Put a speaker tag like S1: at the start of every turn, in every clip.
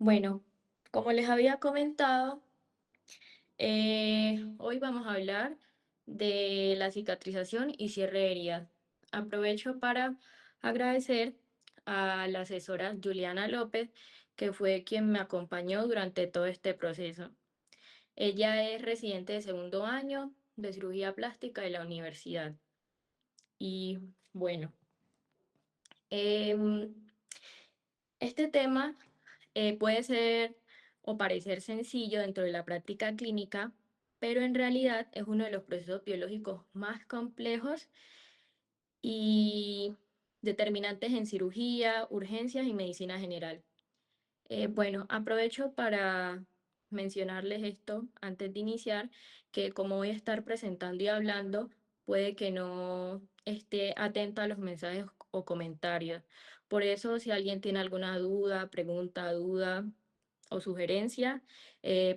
S1: Bueno, como les había comentado, hoy vamos a hablar de la cicatrización y cierre de heridas. Aprovecho para agradecer a la asesora Juliana López, que fue quien me acompañó durante todo este proceso. Ella es residente de segundo año de cirugía plástica de la universidad. Y bueno, em, este tema puede ser o parecer sencillo dentro de la práctica clínica, pero en realidad es uno de los procesos biológicos más complejos y determinantes en cirugía, urgencias y medicina general. Bueno, aprovecho para mencionarles esto antes de iniciar, que como voy a estar presentando y hablando, puede que no esté atenta a los mensajes o comentarios. Por eso, si alguien tiene alguna duda, pregunta, duda o sugerencia,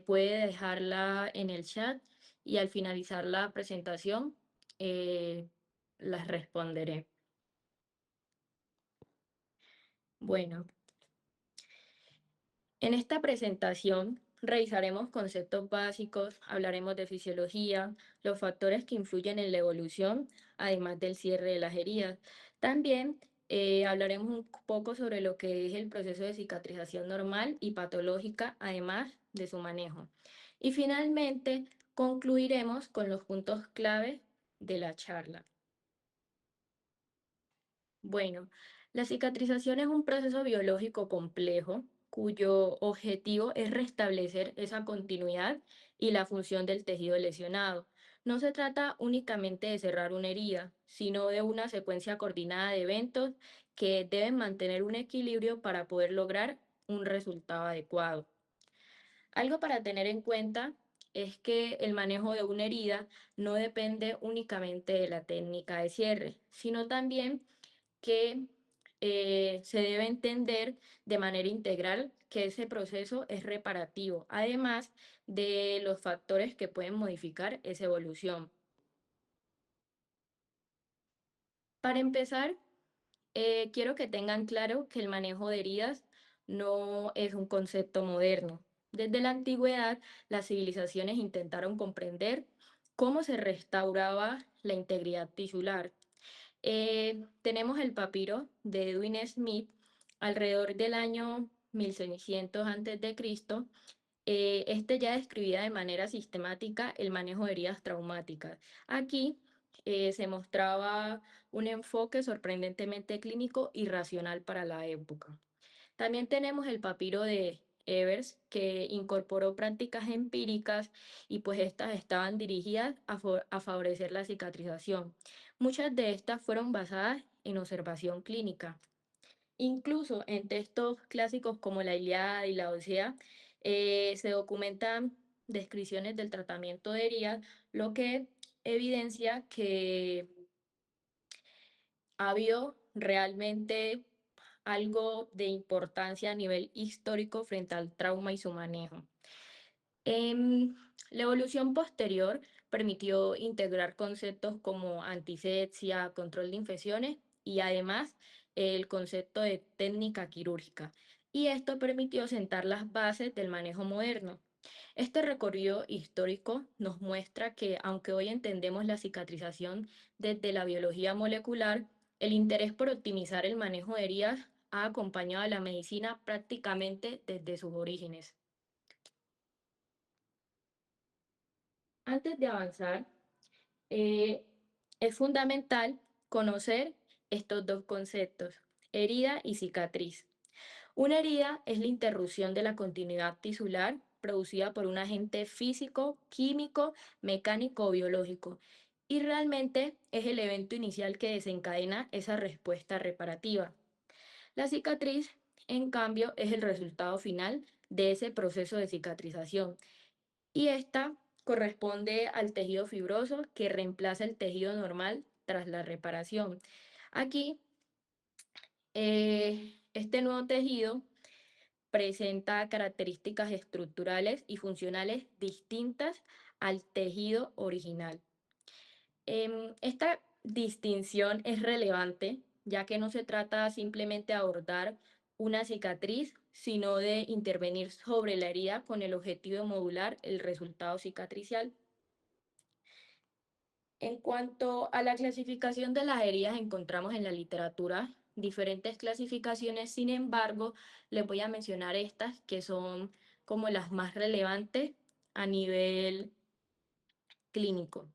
S1: puede dejarla en el chat y al finalizar la presentación, eh, las responderé. Bueno. En esta presentación revisaremos conceptos básicos, hablaremos de fisiología, los factores que influyen en la evolución, además del cierre de las heridas. También hablaremos un poco sobre lo que es el proceso de cicatrización normal y patológica, además de su manejo. Y finalmente concluiremos con los puntos clave de la charla. Bueno, la cicatrización es un proceso biológico complejo cuyo objetivo es restablecer esa continuidad y la función del tejido lesionado. No se trata únicamente de cerrar una herida, sino de una secuencia coordinada de eventos que deben mantener un equilibrio para poder lograr un resultado adecuado. Algo para tener en cuenta es que el manejo de una herida no depende únicamente de la técnica de cierre, sino también que se debe entender de manera integral que ese proceso es reparativo, además de los factores que pueden modificar esa evolución. Para empezar, quiero que tengan claro que el manejo de heridas no es un concepto moderno. Desde la antigüedad, las civilizaciones intentaron comprender cómo se restauraba la integridad tisular. Tenemos el papiro de Edwin Smith alrededor del año 1600 a.C. Este ya describía de manera sistemática el manejo de heridas traumáticas. Aquí se mostraba un enfoque sorprendentemente clínico y racional para la época. También tenemos el papiro de Evers, que incorporó prácticas empíricas y pues estas estaban dirigidas a favorecer la cicatrización. Muchas de estas fueron basadas en observación clínica. Incluso en textos clásicos como la Ilíada y la Odisea se documentan descripciones del tratamiento de heridas, lo que evidencia que ha habido realmente algo de importancia a nivel histórico frente al trauma y su manejo. Em, la evolución posterior permitió integrar conceptos como antisepsia, control de infecciones y además el concepto de técnica quirúrgica. Y esto permitió sentar las bases del manejo moderno. Este recorrido histórico nos muestra que, aunque hoy entendemos la cicatrización desde la biología molecular, el interés por optimizar el manejo de heridas ha acompañado a la medicina prácticamente desde sus orígenes. Antes de avanzar, eh, es fundamental conocer estos dos conceptos, herida y cicatriz. Una herida es la interrupción de la continuidad tisular producida por un agente físico, químico, mecánico o biológico, y realmente es el evento inicial que desencadena esa respuesta reparativa. La cicatriz, en cambio, es el resultado final de ese proceso de cicatrización y esta corresponde al tejido fibroso que reemplaza el tejido normal tras la reparación. Aquí, este nuevo tejido presenta características estructurales y funcionales distintas al tejido original. Esta distinción es relevante ya que no se trata simplemente de abordar una cicatriz sino de intervenir sobre la herida con el objetivo de modular el resultado cicatricial. En cuanto a la clasificación de las heridas, encontramos en la literatura diferentes clasificaciones, sin embargo, les voy a mencionar estas que son como las más relevantes a nivel clínico.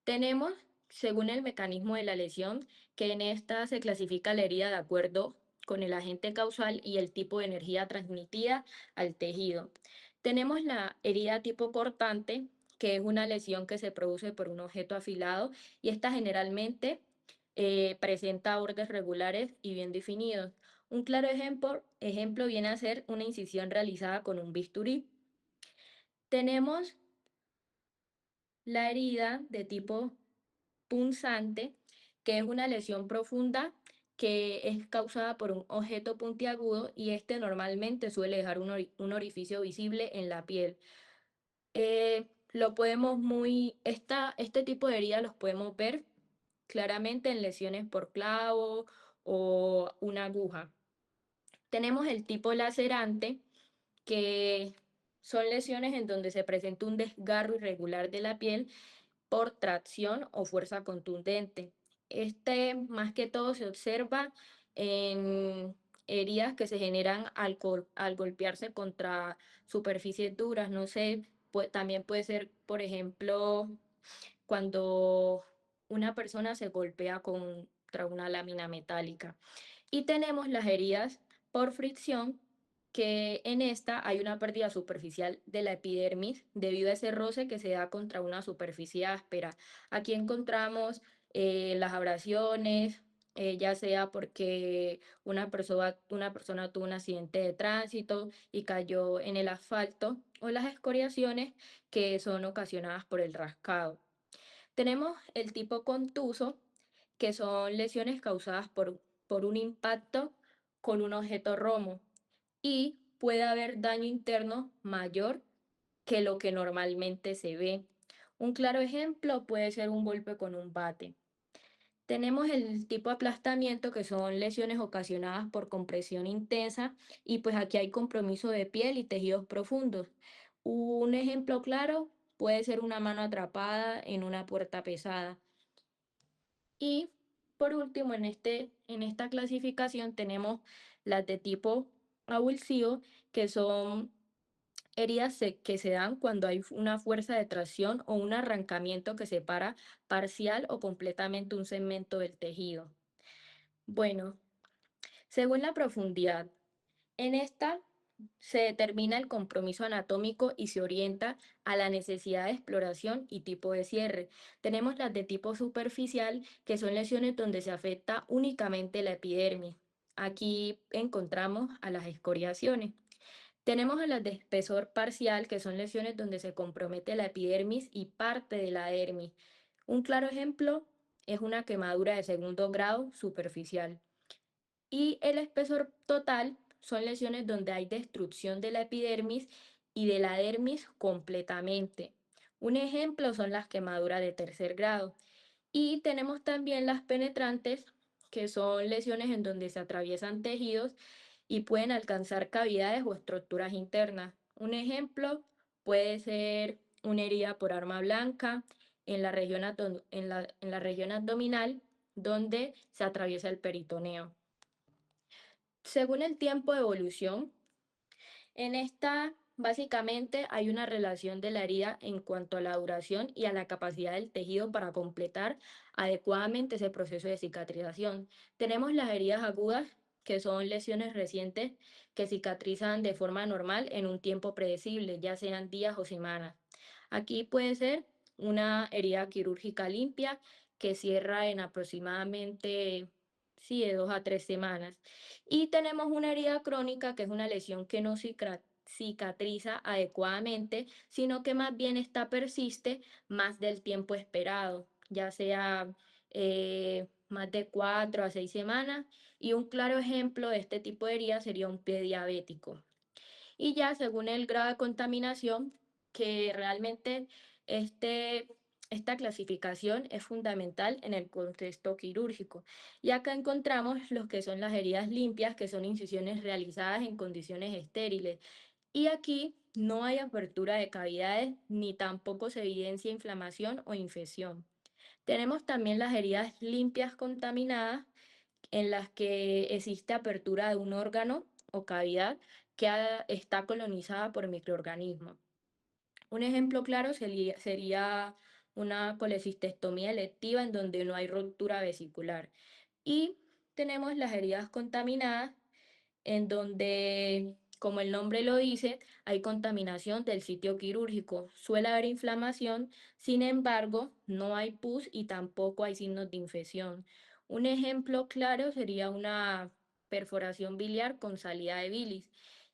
S1: Tenemos, según el mecanismo de la lesión, que en esta se clasifica la herida de acuerdo con el agente causal y el tipo de energía transmitida al tejido. Tenemos la herida tipo cortante, que es una lesión que se produce por un objeto afilado y esta generalmente presenta bordes regulares y bien definidos. Un claro ejemplo viene a ser una incisión realizada con un bisturí. Tenemos la herida de tipo punzante, que es una lesión profunda que es causada por un objeto puntiagudo y este normalmente suele dejar un orificio visible en la piel. Lo podemos este tipo de heridas los podemos ver claramente en lesiones por clavo o una aguja. Tenemos el tipo lacerante, que son lesiones en donde se presenta un desgarro irregular de la piel por tracción o fuerza contundente. Este más que todo se observa en heridas que se generan al golpearse contra superficies duras. No sé, también puede ser, por ejemplo, cuando una persona se golpea contra una lámina metálica. Y tenemos las heridas por fricción, que en esta hay una pérdida superficial de la epidermis debido a ese roce que se da contra una superficie áspera. Aquí encontramos las abrasiones, ya sea porque una persona tuvo un accidente de tránsito y cayó en el asfalto, o las escoriaciones que son ocasionadas por el rascado. Tenemos el tipo contuso, que son lesiones causadas por un impacto con un objeto romo y puede haber daño interno mayor que lo que normalmente se ve. Un claro ejemplo puede ser un golpe con un bate. Tenemos el tipo de aplastamiento, que son lesiones ocasionadas por compresión intensa y pues aquí hay compromiso de piel y tejidos profundos. Un ejemplo claro puede ser una mano atrapada en una puerta pesada. Y por último, en esta clasificación tenemos las de tipo avulsivo, que son que se dan cuando hay una fuerza de tracción o un arrancamiento que separa parcial o completamente un segmento del tejido. Bueno, según la profundidad, en esta se determina el compromiso anatómico y se orienta a la necesidad de exploración y tipo de cierre. Tenemos las de tipo superficial, que son lesiones donde se afecta únicamente la epidermis. Aquí encontramos a las escoriaciones. Tenemos a las de espesor parcial, que son lesiones donde se compromete la epidermis y parte de la dermis. Un claro ejemplo es una quemadura de segundo grado superficial. Y el espesor total son lesiones donde hay destrucción de la epidermis y de la dermis completamente. Un ejemplo son las quemaduras de tercer grado. Y tenemos también las penetrantes, que son lesiones en donde se atraviesan tejidos y pueden alcanzar cavidades o estructuras internas. Un ejemplo puede ser una herida por arma blanca en la en la región abdominal, donde se atraviesa el peritoneo. Según el tiempo de evolución, en esta básicamente hay una relación de la herida en cuanto a la duración y a la capacidad del tejido para completar adecuadamente ese proceso de cicatrización. Tenemos las heridas agudas, que son lesiones recientes que cicatrizan de forma normal en un tiempo predecible, ya sean días o semanas. Aquí puede ser una herida quirúrgica limpia que cierra en aproximadamente, sí, de 2 a 3 semanas. Y tenemos una herida crónica, que es una lesión que no cicatriza adecuadamente, sino que más bien esta persiste más del tiempo esperado, ya sea más de 4 a 6 semanas. Y un claro ejemplo de este tipo de herida sería un pie diabético. Y ya según el grado de contaminación, que realmente este Esta clasificación es fundamental en el contexto quirúrgico. Y acá encontramos los que son las heridas limpias, que son incisiones realizadas en condiciones estériles. Y aquí no hay apertura de cavidades ni tampoco se evidencia inflamación o infección. Tenemos también las heridas limpias contaminadas, en las que existe apertura de un órgano o cavidad que está colonizada por microorganismos. Un ejemplo claro sería una colecistectomía electiva en donde no hay ruptura vesicular. Y tenemos las heridas contaminadas en donde, como el nombre lo dice, hay contaminación del sitio quirúrgico. Suele haber inflamación, sin embargo, no hay pus y tampoco hay signos de infección. Un ejemplo claro sería una perforación biliar con salida de bilis.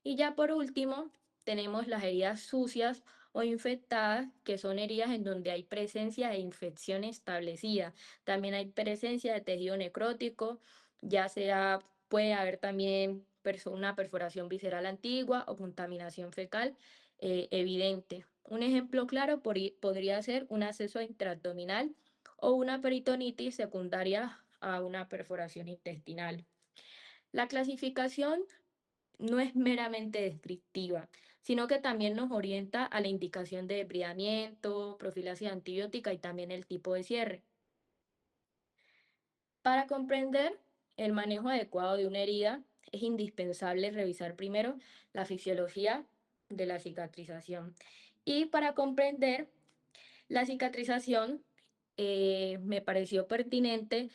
S1: Y ya por último, tenemos las heridas sucias o infectadas, que son heridas en donde hay presencia de infección establecida. También hay presencia de tejido necrótico, ya sea puede haber también una perforación visceral antigua o contaminación fecal evidente. Un ejemplo claro podría ser un acceso intraabdominal o una peritonitis secundaria a una perforación intestinal. La clasificación no es meramente descriptiva, sino que también nos orienta a la indicación de debridamiento, profilaxis antibiótica y también el tipo de cierre. Para comprender el manejo adecuado de una herida, es indispensable revisar primero la fisiología de la cicatrización. Y para comprender la cicatrización, me pareció pertinente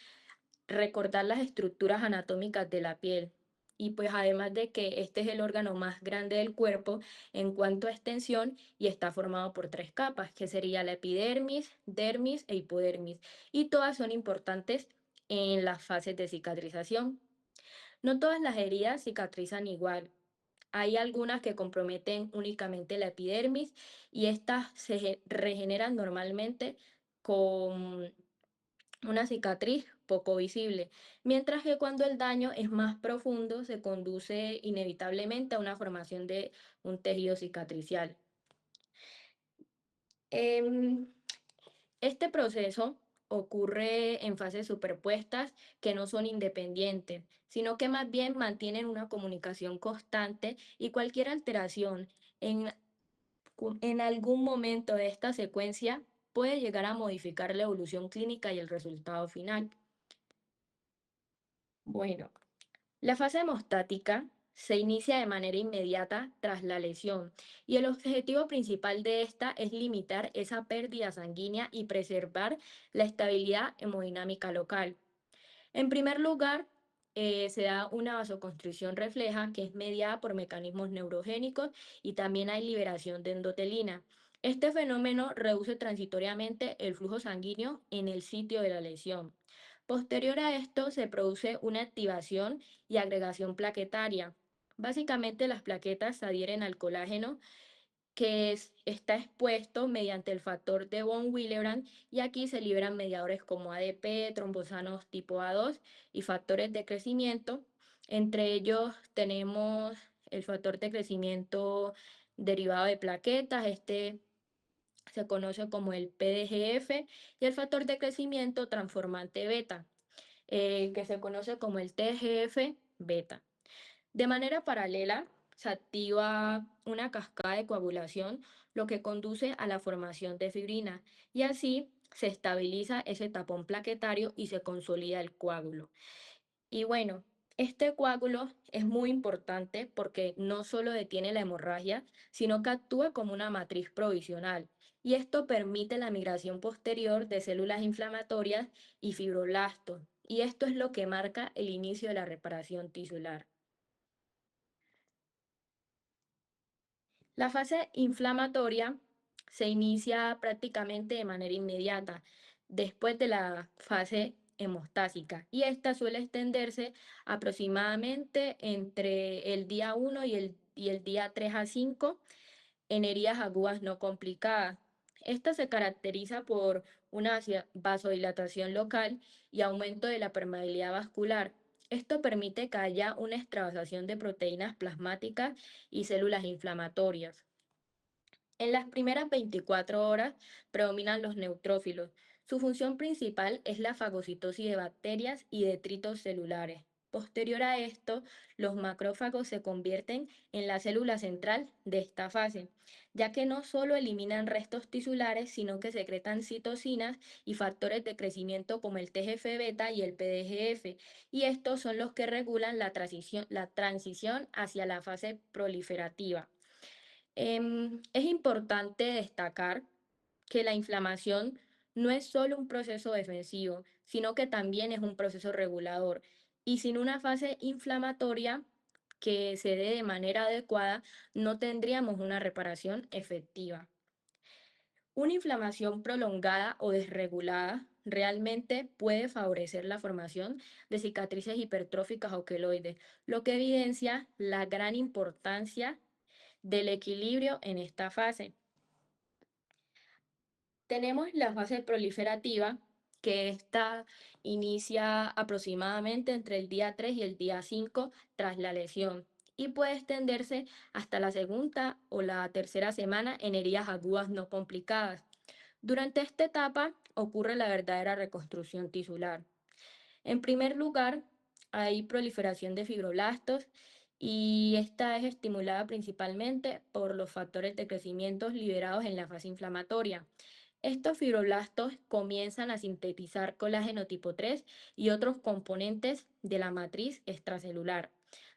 S1: recordar las estructuras anatómicas de la piel. Y pues además de que este es el órgano más grande del cuerpo en cuanto a extensión y está formado por tres capas, que sería la epidermis, dermis e hipodermis. Y todas son importantes en las fases de cicatrización. No todas las heridas cicatrizan igual. Hay algunas que comprometen únicamente la epidermis y estas regeneran normalmente con una cicatriz poco visible, mientras que cuando el daño es más profundo se conduce inevitablemente a una formación de un tejido cicatricial. Em, este proceso ocurre en fases superpuestas que no son independientes, sino que más bien mantienen una comunicación constante y cualquier alteración en, en algún momento de esta secuencia puede llegar a modificar la evolución clínica y el resultado final. Bueno, la fase hemostática se inicia de manera inmediata tras la lesión y el objetivo principal de esta es limitar esa pérdida sanguínea y preservar la estabilidad hemodinámica local. En primer lugar, se da una vasoconstricción refleja que es mediada por mecanismos neurogénicos y también hay liberación de endotelina. Este fenómeno reduce transitoriamente el flujo sanguíneo en el sitio de la lesión. Posterior a esto se produce una activación y agregación plaquetaria. Básicamente las plaquetas se adhieren al colágeno está expuesto mediante el factor de von Willebrand y aquí se liberan mediadores como ADP, trombosanos tipo A2 y factores de crecimiento. Entre ellos tenemos el factor de crecimiento derivado de plaquetas, este se conoce como el PDGF, y el factor de crecimiento transformante beta, que se conoce como el TGF beta. De manera paralela, se activa una cascada de coagulación, lo que conduce a la formación de fibrina y así se estabiliza ese tapón plaquetario y se consolida el coágulo. Y bueno, este coágulo es muy importante porque no solo detiene la hemorragia, sino que actúa como una matriz provisional. Y esto permite la migración posterior de células inflamatorias y fibroblastos. Y esto es lo que marca el inicio de la reparación tisular. La fase inflamatoria se inicia prácticamente de manera inmediata después de la fase hemostásica y esta suele extenderse aproximadamente entre el día 1 y el día 3 a 5 en heridas agudas no complicadas. Esta se caracteriza por una vasodilatación local y aumento de la permeabilidad vascular. Esto permite que haya una extravasación de proteínas plasmáticas y células inflamatorias. En las primeras 24 horas predominan los neutrófilos. Su función principal es la fagocitosis de bacterias y detritos celulares. Posterior a esto, los macrófagos se convierten en la célula central de esta fase, ya que no solo eliminan restos tisulares, sino que secretan citocinas y factores de crecimiento como el TGF-beta y el PDGF, y estos son los que regulan la transición hacia la fase proliferativa. Es importante destacar que la inflamación no es solo un proceso defensivo, sino que también es un proceso regulador. Y sin una fase inflamatoria que se dé de manera adecuada, no tendríamos una reparación efectiva. Una inflamación prolongada o desregulada realmente puede favorecer la formación de cicatrices hipertróficas o queloides, lo que evidencia la gran importancia del equilibrio en esta fase. Tenemos la fase proliferativa, que esta inicia aproximadamente entre el día 3 y el día 5 tras la lesión y puede extenderse hasta la segunda o la tercera semana en heridas agudas no complicadas. Durante esta etapa ocurre la verdadera reconstrucción tisular. En primer lugar, hay proliferación de fibroblastos y esta es estimulada principalmente por los factores de crecimiento liberados en la fase inflamatoria. Estos fibroblastos comienzan a sintetizar colágeno tipo 3 y otros componentes de la matriz extracelular.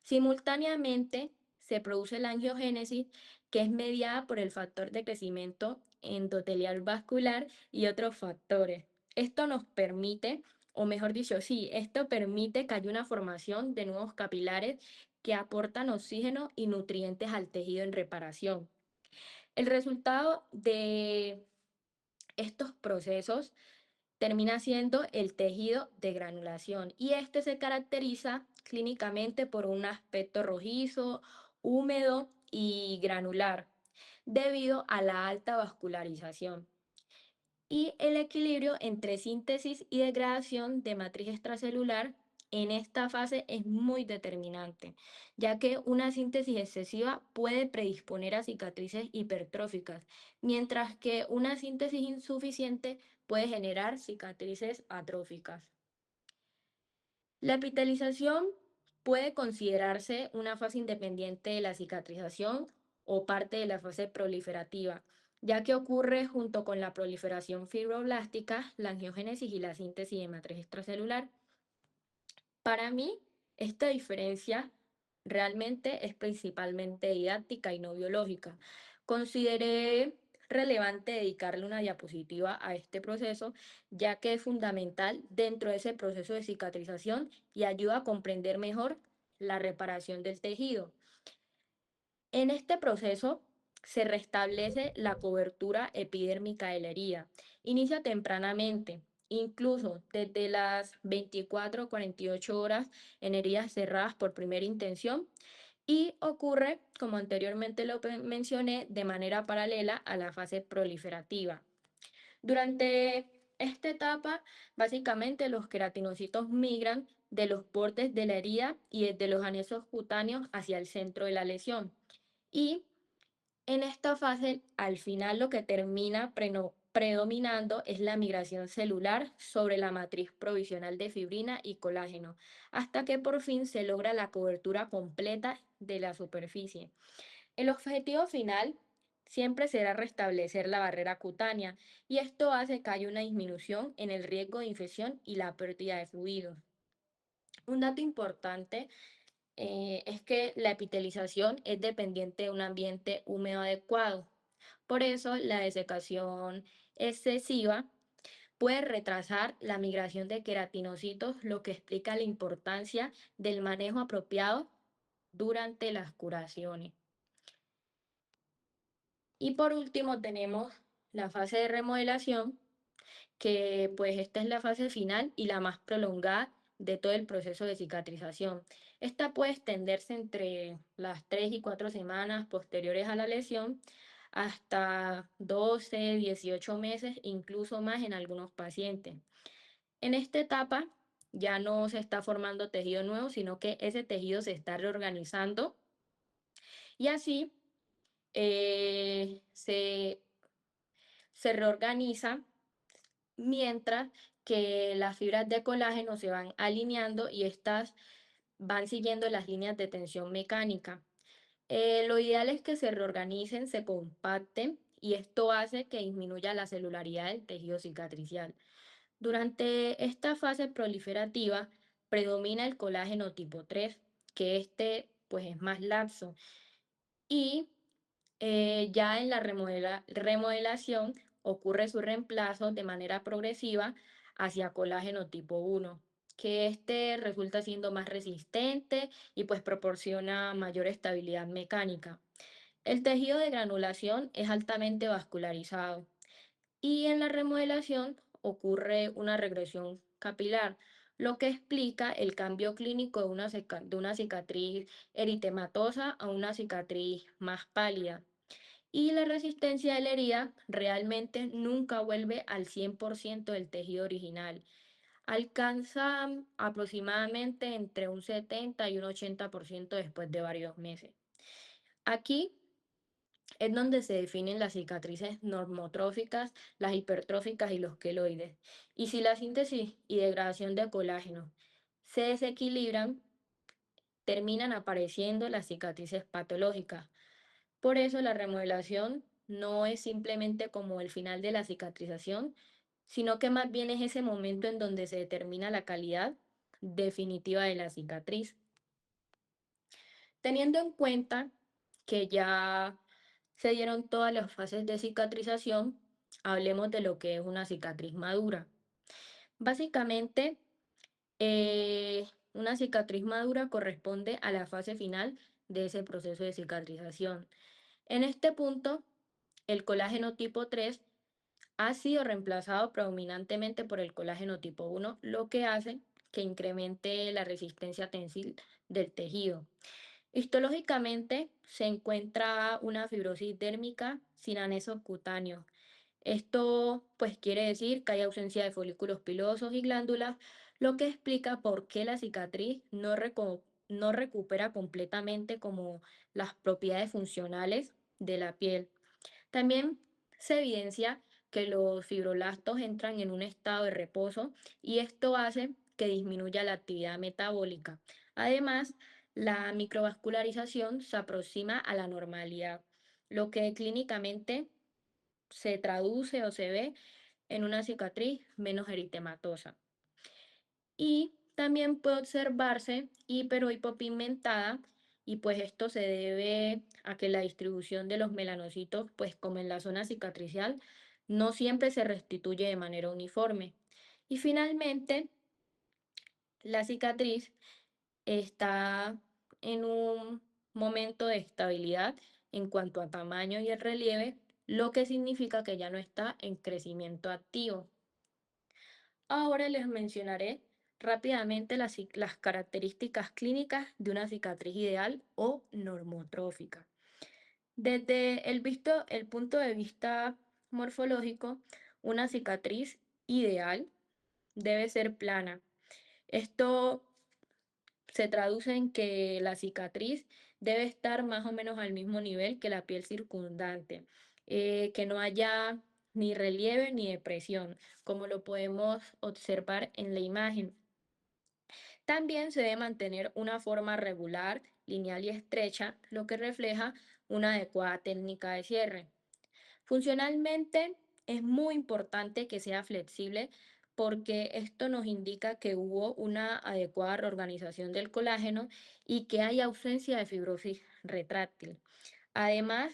S1: Simultáneamente, se produce la angiogénesis, que es mediada por el factor de crecimiento endotelial vascular y otros factores. Esto nos permite, o mejor dicho, sí, esto permite que haya una formación de nuevos capilares que aportan oxígeno y nutrientes al tejido en reparación. El resultado de estos procesos termina siendo el tejido de granulación y este se caracteriza clínicamente por un aspecto rojizo, húmedo y granular debido a la alta vascularización y el equilibrio entre síntesis y degradación de matriz extracelular en esta fase es muy determinante, ya que una síntesis excesiva puede predisponer a cicatrices hipertróficas, mientras que una síntesis insuficiente puede generar cicatrices atróficas. La epitelización puede considerarse una fase independiente de la cicatrización o parte de la fase proliferativa, ya que ocurre junto con la proliferación fibroblástica, la angiogénesis y la síntesis de matriz extracelular. Para mí, esta diferencia realmente es principalmente didáctica y no biológica. Consideré relevante dedicarle una diapositiva a este proceso, ya que es fundamental dentro de ese proceso de cicatrización y ayuda a comprender mejor la reparación del tejido. En este proceso se restablece la cobertura epidérmica de la herida. Inicia tempranamente, incluso desde las 24 o 48 horas en heridas cerradas por primera intención y ocurre, como anteriormente lo mencioné, de manera paralela a la fase proliferativa. Durante esta etapa, básicamente los queratinocitos migran de los bordes de la herida y desde los anexos cutáneos hacia el centro de la lesión. Y en esta fase, al final lo que termina predominando es la migración celular sobre la matriz provisional de fibrina y colágeno, hasta que por fin se logra la cobertura completa de la superficie. El objetivo final siempre será restablecer la barrera cutánea y esto hace que haya una disminución en el riesgo de infección y la pérdida de fluidos. Un dato importante es que la epitelización es dependiente de un ambiente húmedo adecuado. Por eso, la desecación excesiva puede retrasar la migración de queratinocitos, lo que explica la importancia del manejo apropiado durante las curaciones. Y por último, tenemos la fase de remodelación, que pues esta es la fase final y la más prolongada de todo el proceso de cicatrización. Esta puede extenderse entre las 3 y 4 semanas posteriores a la lesión hasta 12, 18 meses, incluso más en algunos pacientes. En esta etapa ya no se está formando tejido nuevo, sino que ese tejido se está reorganizando y así se reorganiza mientras que las fibras de colágeno se van alineando y estas van siguiendo las líneas de tensión mecánica. Lo ideal es que se reorganicen, se compacten y esto hace que disminuya la celularidad del tejido cicatricial. Durante esta fase proliferativa predomina el colágeno tipo 3, que este pues es más laxo y ya en la remodelación ocurre su reemplazo de manera progresiva hacia colágeno tipo 1, que este resulta siendo más resistente y pues proporciona mayor estabilidad mecánica. El tejido de granulación es altamente vascularizado y en la remodelación ocurre una regresión capilar, lo que explica el cambio clínico de una cicatriz eritematosa a una cicatriz más pálida. Y la resistencia de la herida realmente nunca vuelve al 100% del tejido original. Alcanza aproximadamente entre un 70 y un 80% después de varios meses. Aquí es donde se definen las cicatrices normotróficas, las hipertróficas y los queloides. Y si la síntesis y degradación de colágeno se desequilibran, terminan apareciendo las cicatrices patológicas. Por eso la remodelación no es simplemente como el final de la cicatrización, sino que más bien es ese momento en donde se determina la calidad definitiva de la cicatriz. Teniendo en cuenta que ya se dieron todas las fases de cicatrización, hablemos de lo que es una cicatriz madura. Básicamente, una cicatriz madura corresponde a la fase final de ese proceso de cicatrización. En este punto, el colágeno tipo 3 ha sido reemplazado predominantemente por el colágeno tipo 1, lo que hace que incremente la resistencia tensil del tejido. Histológicamente se encuentra una fibrosis dérmica sin anexos cutáneos. Esto pues quiere decir que hay ausencia de folículos pilosos y glándulas, lo que explica por qué la cicatriz no recupera completamente como las propiedades funcionales de la piel. También se evidencia que los fibroblastos entran en un estado de reposo y esto hace que disminuya la actividad metabólica. Además, la microvascularización se aproxima a la normalidad, lo que clínicamente se traduce o se ve en una cicatriz menos eritematosa. Y también puede observarse hiperhipopigmentada y pues esto se debe a que la distribución de los melanocitos, pues como en la zona cicatricial, no siempre se restituye de manera uniforme. Y finalmente, la cicatriz está en un momento de estabilidad en cuanto a tamaño y el relieve, lo que significa que ya no está en crecimiento activo. Ahora les mencionaré rápidamente las características clínicas de una cicatriz ideal o normotrófica. Desde el punto de vista morfológico, una cicatriz ideal debe ser plana. Esto se traduce en que la cicatriz debe estar más o menos al mismo nivel que la piel circundante, que no haya ni relieve ni depresión, como lo podemos observar en la imagen. También se debe mantener una forma regular, lineal y estrecha, lo que refleja una adecuada técnica de cierre. Funcionalmente es muy importante que sea flexible porque esto nos indica que hubo una adecuada reorganización del colágeno y que hay ausencia de fibrosis retráctil. Además,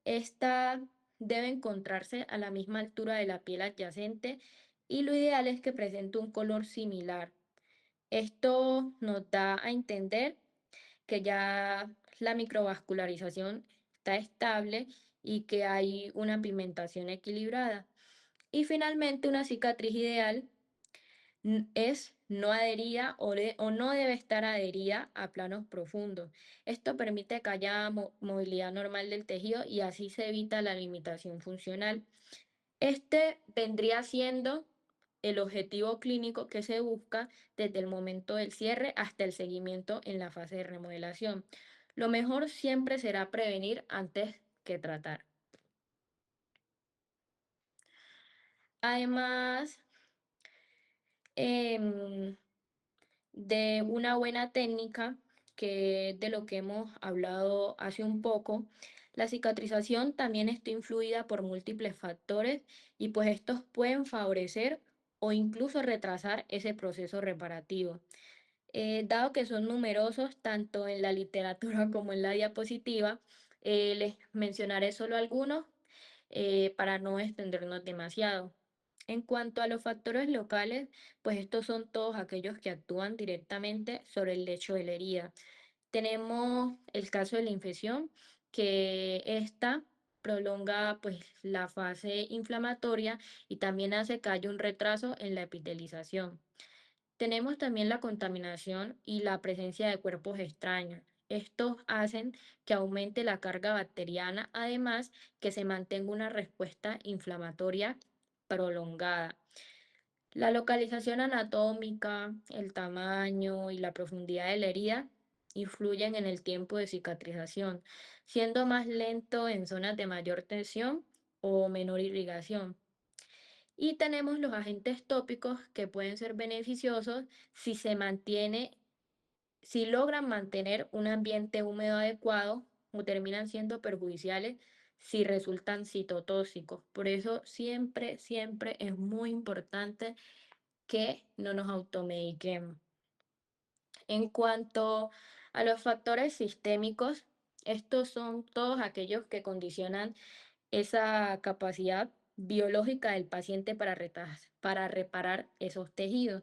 S1: esta debe encontrarse a la misma altura de la piel adyacente y lo ideal es que presente un color similar. Esto nos da a entender que ya la microvascularización está estable y que hay una pigmentación equilibrada. Y finalmente, una cicatriz ideal es no adherida o no debe estar adherida a planos profundos. Esto permite que haya movilidad normal del tejido y así se evita la limitación funcional. Este vendría siendo el objetivo clínico que se busca desde el momento del cierre hasta el seguimiento en la fase de remodelación. Lo mejor siempre será prevenir antes que tratar. Además, em, de una buena técnica, que es de lo que hemos hablado hace un poco, la cicatrización también está influida por múltiples factores y pues estos pueden favorecer o incluso retrasar ese proceso reparativo. Dado que son numerosos tanto en la literatura como en la diapositiva, les mencionaré solo algunos para no extendernos demasiado. En cuanto a los factores locales, pues estos son todos aquellos que actúan directamente sobre el lecho de la herida. Tenemos el caso de la infección, que esta prolonga pues la fase inflamatoria y también hace que haya un retraso en la epitelización. Tenemos también la contaminación y la presencia de cuerpos extraños. Estos hacen que aumente la carga bacteriana, además que se mantenga una respuesta inflamatoria prolongada. La localización anatómica, el tamaño y la profundidad de la herida influyen en el tiempo de cicatrización, siendo más lento en zonas de mayor tensión o menor irrigación. Y tenemos los agentes tópicos que pueden ser beneficiosos si se mantiene, si logran mantener un ambiente húmedo adecuado o terminan siendo perjudiciales si resultan citotóxicos. Por eso siempre, siempre es muy importante que no nos automediquemos. En cuanto a los factores sistémicos, estos son todos aquellos que condicionan esa capacidad biológica del paciente para reparar esos tejidos.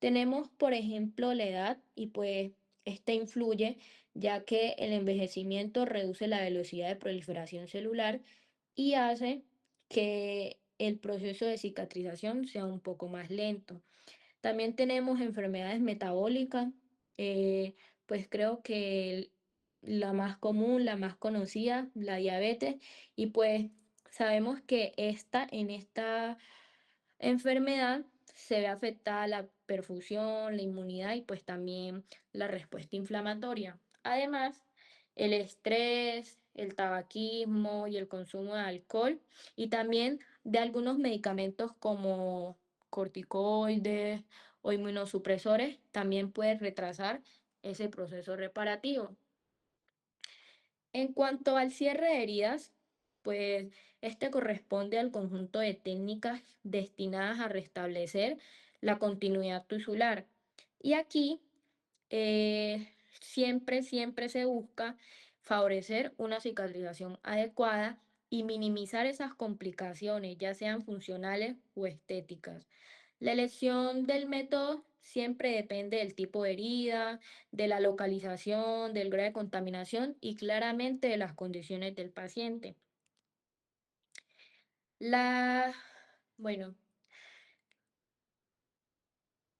S1: Tenemos, por ejemplo, la edad y pues esta influye ya que el envejecimiento reduce la velocidad de proliferación celular y hace que el proceso de cicatrización sea un poco más lento. También tenemos enfermedades metabólicas, eh, pues creo que la más común, la más conocida, la diabetes, y pues sabemos que en esta enfermedad se ve afectada la perfusión, la inmunidad y pues también la respuesta inflamatoria. Además, el estrés, el tabaquismo y el consumo de alcohol y también de algunos medicamentos como corticoides o inmunosupresores también pueden retrasar ese proceso reparativo. En cuanto al cierre de heridas, pues este corresponde al conjunto de técnicas destinadas a restablecer la continuidad tisular. Y aquí siempre, siempre se busca favorecer una cicatrización adecuada y minimizar esas complicaciones, ya sean funcionales o estéticas. La elección del método siempre depende del tipo de herida, de la localización, del grado de contaminación y claramente de las condiciones del paciente. La, bueno,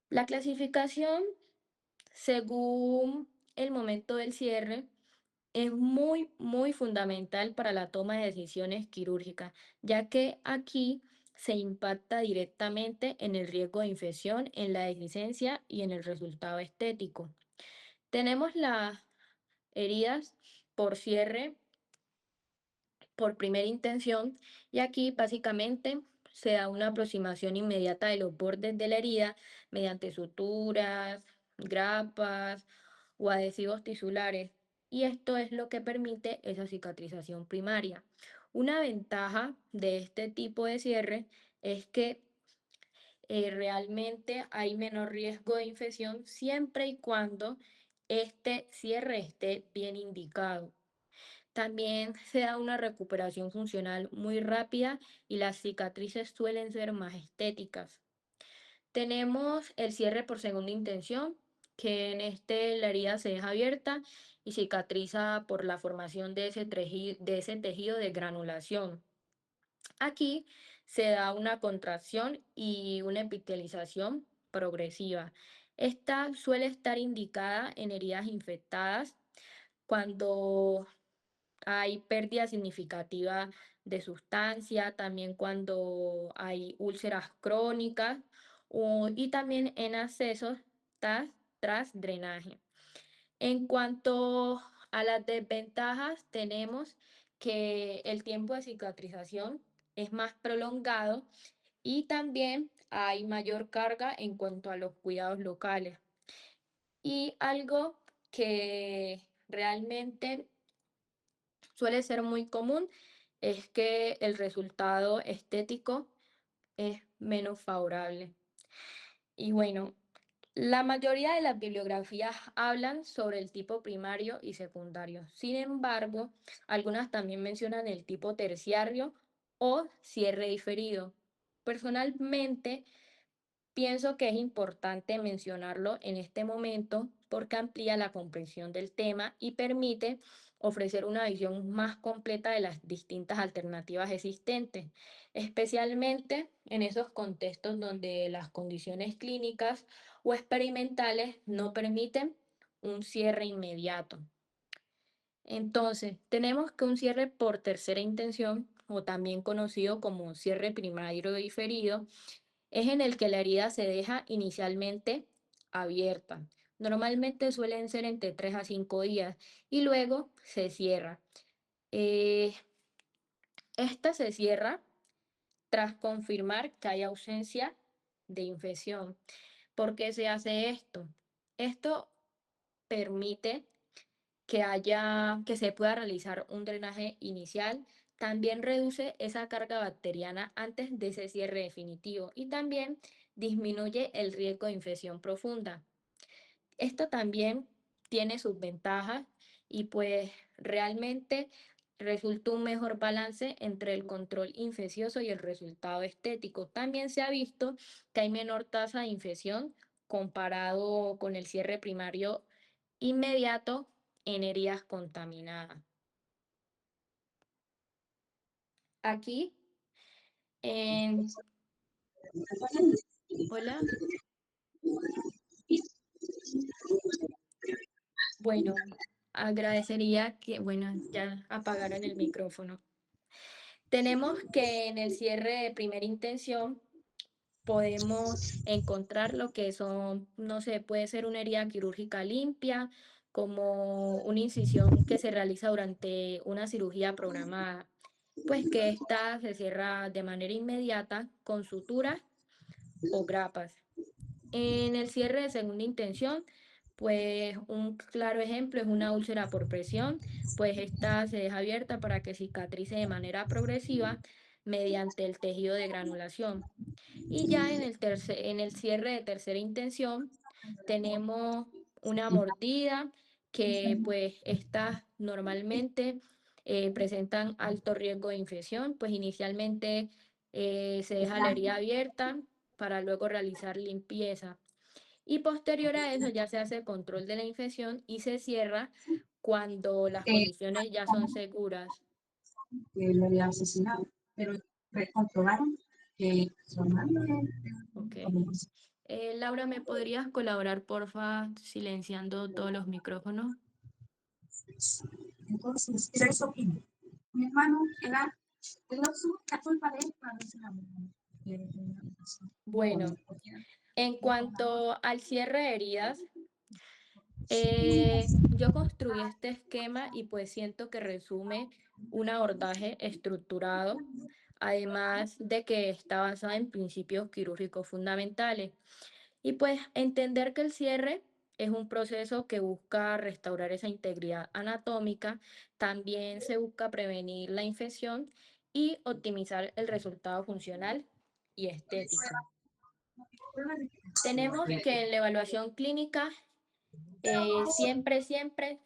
S1: la clasificación según el momento del cierre es muy, muy fundamental para la toma de decisiones quirúrgicas, ya que aquí se impacta directamente en el riesgo de infección, en la deficiencia y en el resultado estético. Tenemos las heridas por cierre por primera intención y aquí básicamente se da una aproximación inmediata de los bordes de la herida mediante suturas, grapas o adhesivos tisulares y esto es lo que permite esa cicatrización primaria. Una ventaja de este tipo de cierre es que realmente hay menor riesgo de infección siempre y cuando este cierre esté bien indicado. También se da una recuperación funcional muy rápida y las cicatrices suelen ser más estéticas. Tenemos el cierre por segunda intención, que en este la herida se deja abierta y cicatriza por la formación de ese tejido de granulación. Aquí se da una contracción y una epitelización progresiva. Esta suele estar indicada en heridas infectadas cuando hay pérdida significativa de sustancia, también cuando hay úlceras crónicas y también en accesos tras drenaje. En cuanto a las desventajas, tenemos que el tiempo de cicatrización es más prolongado y también hay mayor carga en cuanto a los cuidados locales. Y algo que realmente suele ser muy común es que el resultado estético es menos favorable. Y bueno, la mayoría de las bibliografías hablan sobre el tipo primario y secundario. Sin embargo, algunas también mencionan el tipo terciario o cierre diferido. Personalmente, pienso que es importante mencionarlo en este momento porque amplía la comprensión del tema y permite ofrecer una visión más completa de las distintas alternativas existentes, especialmente en esos contextos donde las condiciones clínicas o experimentales no permiten un cierre inmediato. Entonces, tenemos que un cierre por tercera intención, o también conocido como cierre primario diferido, es en el que la herida se deja inicialmente abierta. Normalmente suelen ser entre 3 a 5 días y luego se cierra. Eh, Esta se cierra tras confirmar que hay ausencia de infección. ¿Por qué se hace esto? Esto permite que se pueda realizar un drenaje inicial, también reduce esa carga bacteriana antes de ese cierre definitivo y también disminuye el riesgo de infección profunda. Esto también tiene sus ventajas y pues realmente resulta un mejor balance entre el control infeccioso y el resultado estético. También se ha visto que hay menor tasa de infección comparado con el cierre primario inmediato en heridas contaminadas. Aquí, en... Hola, bueno, agradecería que, bueno, ya apagaron el micrófono. Tenemos que en el cierre de primera intención podemos encontrar lo que son, no sé, puede ser una herida quirúrgica limpia, como una incisión que se realiza durante una cirugía programada, pues que ésta se cierra de manera inmediata con suturas o grapas. En el cierre de segunda intención, pues un claro ejemplo es una úlcera por presión, pues esta se deja abierta para que cicatrice de manera progresiva mediante el tejido de granulación. Y ya en el cierre de tercera intención tenemos una mordida que pues estas normalmente presentan alto riesgo de infección, pues inicialmente se deja la herida abierta para luego realizar limpieza. Y posterior a eso ya se hace control de la infección y se cierra cuando las
S2: eh,
S1: condiciones ya son seguras.
S2: que lo había asesinado, pero comprobaron que su hermano era
S1: Ok.
S2: como
S1: Laura, ¿me podrías colaborar, porfa, silenciando todos los micrófonos?
S2: entonces, era eso mismo. Mi hermano era el oso, la culpa de él para verse la mujer.
S1: Bueno, en cuanto al cierre de heridas, yo construí este esquema y pues siento que resume un abordaje estructurado, además de que está basado en principios quirúrgicos fundamentales. Y pues entender que el cierre es un proceso que busca restaurar esa integridad anatómica, también se busca prevenir la infección y optimizar el resultado funcional y estético. Tenemos que en la evaluación clínica siempre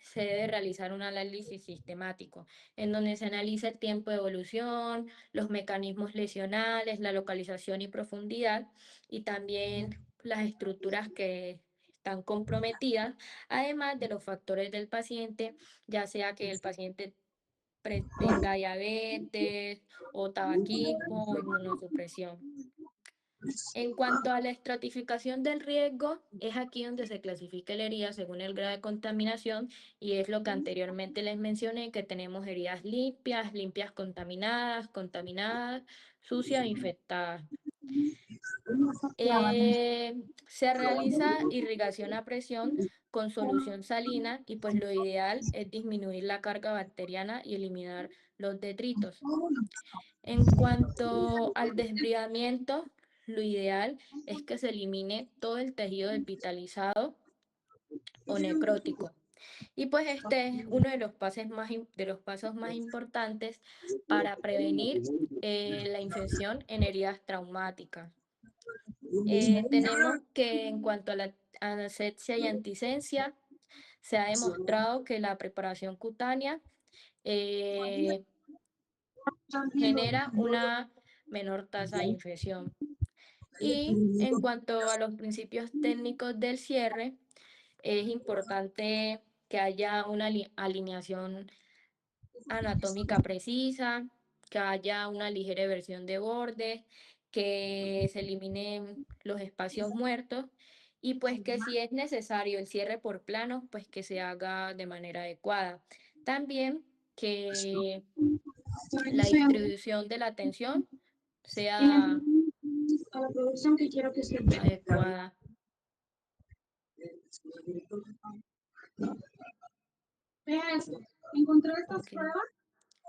S1: se debe realizar un análisis sistemático, en donde se analiza el tiempo de evolución, los mecanismos lesionales, la localización y profundidad, y también las estructuras que están comprometidas, además de los factores del paciente, ya sea que el paciente tenga diabetes o tabaquismo o inmunosupresión. En cuanto a la estratificación del riesgo, es aquí donde se clasifica la herida según el grado de contaminación y es lo que anteriormente les mencioné, que tenemos heridas limpias, limpias contaminadas, contaminadas, sucias, infectadas. Se realiza irrigación a presión con solución salina y pues lo ideal es disminuir la carga bacteriana y eliminar los detritos.
S2: Oh, no.
S1: En cuanto al desbridamiento, lo ideal es que se elimine todo el tejido desvitalizado o necrótico. Y pues este es uno de los de los pasos más importantes para prevenir la infección en heridas traumáticas. Tenemos que en cuanto a la asepsia y antisepsia, se ha demostrado que la preparación cutánea eh, genera una menor tasa de infección. Y en cuanto a los principios técnicos del cierre, es importante que haya una alineación anatómica precisa, que haya una ligera versión de bordes, que se eliminen los espacios muertos y pues que si es necesario el cierre por plano, pues que se haga de manera adecuada. También que la distribución de la tensión
S2: Y le
S1: sea
S2: pedimos a la producción que quiero que se
S1: adecuada.
S2: vea esto. Encontré estas
S1: Ok,
S2: pruebas.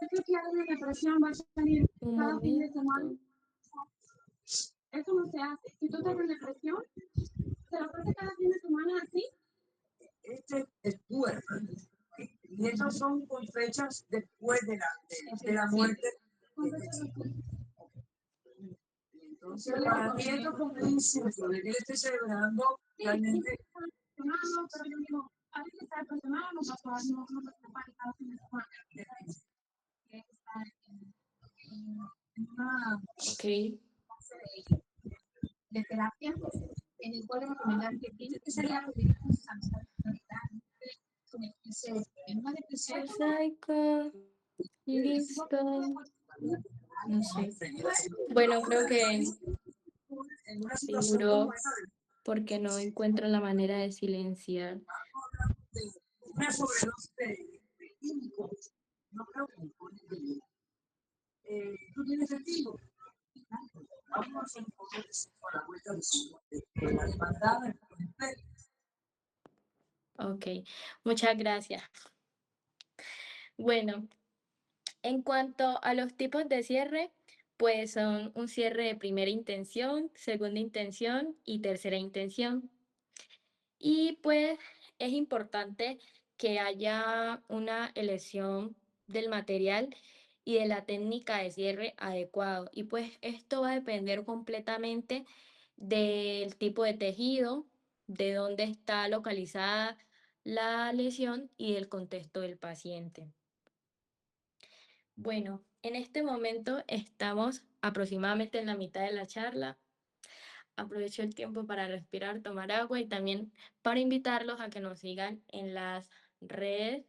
S2: Este que hago de depresión va a salir
S1: un
S2: cada fin de semana.
S1: momento.
S2: Eso no se hace. Si tú estás en depresión, se lo hace cada fin de semana así. Este es puerta. Y estos son con fechas después de la muerte. Entonces, para mí esto es como un insulto de que él esté celebrando realmente. No, pero yo digo, a veces está personal, no pasa, no se prepara cada fin de semana. Que está en una
S1: Ok,
S2: fase de terapia en el cual recomendar que tiene que ser algo de en una depresión.
S1: mosaico, listo. No sé. Bueno, creo que
S2: En una situación como
S1: figuró
S2: esa
S1: porque no encuentro la manera de silenciar.
S2: de una sobredosis de químicos, no creo que tú tienes sentido. Vamos a hacer un poco de la vuelta de la demandada.
S1: Ok, muchas gracias. Bueno, en cuanto a los tipos de cierre, pues son un cierre de primera intención, segunda intención y tercera intención. Y pues es importante que haya una elección del material y de la técnica de cierre adecuado. Y pues esto va a depender completamente del tipo de tejido, de dónde está localizada la lesión y del contexto del paciente. Bueno, en este momento estamos aproximadamente en la mitad de la charla. Aprovecho el tiempo para respirar, tomar agua y también para invitarlos a que nos sigan en las redes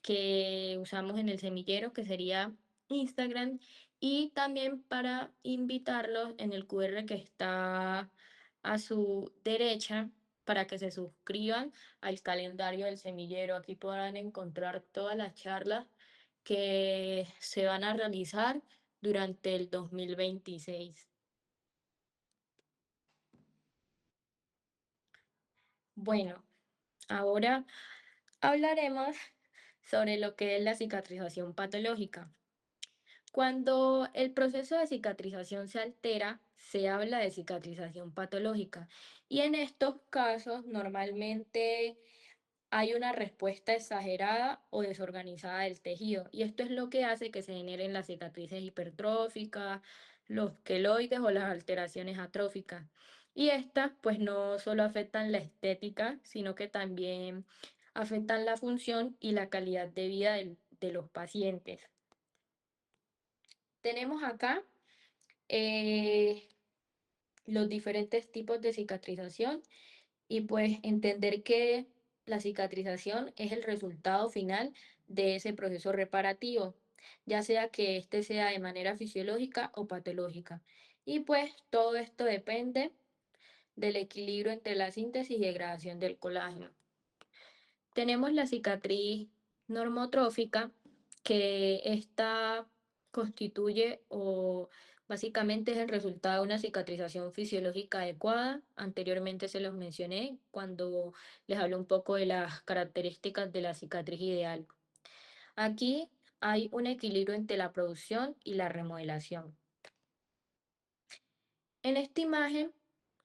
S1: que usamos en el semillero, que sería Instagram, y también para invitarlos en el QR que está a su derecha para que se suscriban al calendario del semillero. Aquí podrán encontrar todas las charlas que se van a realizar durante el 2026. Bueno, ahora hablaremos sobre lo que es la cicatrización patológica. Cuando el proceso de cicatrización se altera, se habla de cicatrización patológica. Y en estos casos, normalmente hay una respuesta exagerada o desorganizada del tejido. Y esto es lo que hace que se generen las cicatrices hipertróficas, los queloides o las alteraciones atróficas. Y estas, pues no solo afectan la estética, sino que también afectan la función y la calidad de vida de los pacientes. Tenemos acá eh, los diferentes tipos de cicatrización y pues entender que la cicatrización es el resultado final de ese proceso reparativo, ya sea que este sea de manera fisiológica o patológica. Y pues todo esto depende del equilibrio entre la síntesis y degradación del colágeno. Tenemos la cicatriz normotrófica, que esta constituye o básicamente es el resultado de una cicatrización fisiológica adecuada. Anteriormente se los mencioné cuando les hablé un poco de las características de la cicatriz ideal. Aquí hay un equilibrio entre la producción y la remodelación. En esta imagen,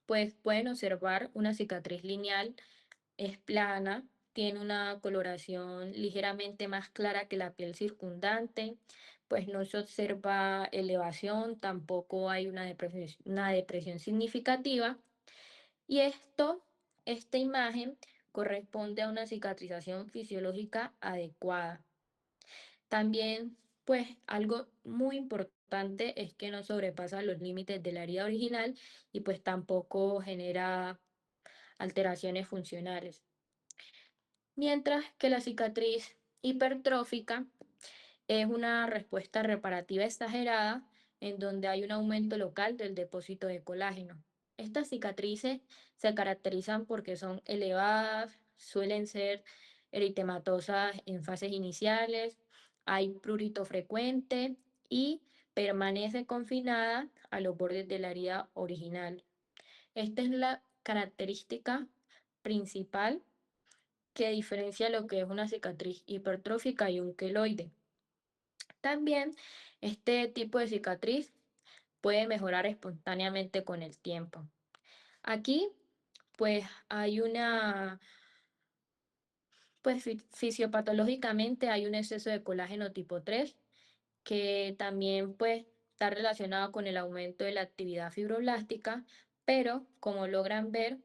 S1: pues pueden observar una cicatriz lineal, es plana, tiene una coloración ligeramente más clara que la piel circundante, pues no se observa elevación, tampoco hay una depresión significativa. Y esta imagen corresponde a una cicatrización fisiológica adecuada. También, pues algo muy importante es que no sobrepasa los límites de la herida original y pues tampoco genera alteraciones funcionales. Mientras que la cicatriz hipertrófica es una respuesta reparativa exagerada en donde hay un aumento local del depósito de colágeno. Estas cicatrices se caracterizan porque son elevadas, suelen ser eritematosas en fases iniciales, hay prurito frecuente y permanece confinada a los bordes de la herida original. Esta es la característica principal que diferencia lo que es una cicatriz hipertrófica y un queloide. También este tipo de cicatriz puede mejorar espontáneamente con el tiempo. Aquí, pues hay pues fisiopatológicamente hay un exceso de colágeno tipo 3 que también pues está relacionado con el aumento de la actividad fibroblástica, pero como logran ver,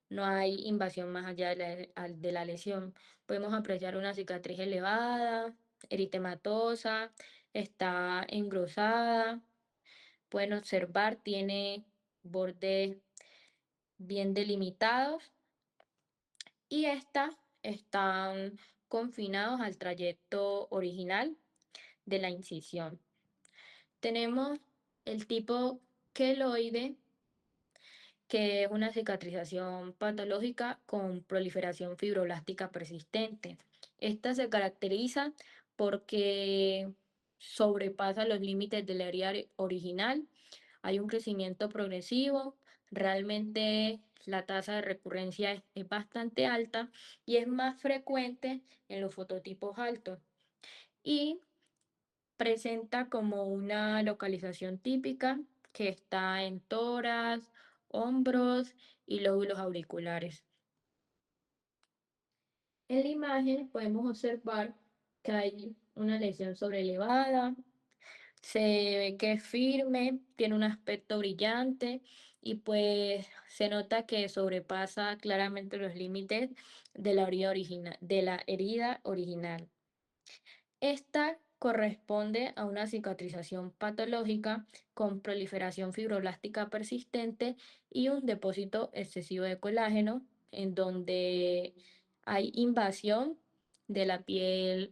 S1: no hay invasión más allá de de la lesión. Podemos apreciar una cicatriz elevada, eritematosa, está engrosada. Pueden observar, tiene bordes bien delimitados y estas están confinados al trayecto original de la incisión. Tenemos el tipo queloide, que es una cicatrización patológica con proliferación fibroblástica persistente. Esta se caracteriza porque sobrepasa los límites de la herida original, hay un crecimiento progresivo, realmente la tasa de recurrencia es bastante alta y es más frecuente en los fototipos altos y presenta como una localización típica que está en tórax, hombros y lóbulos auriculares. En la imagen podemos observar que hay una lesión sobrelevada, se ve que es firme, tiene un aspecto brillante y pues se nota que sobrepasa claramente los límites de de la herida original. Esta corresponde a una cicatrización patológica con proliferación fibroblástica persistente y un depósito excesivo de colágeno, en donde hay invasión de la piel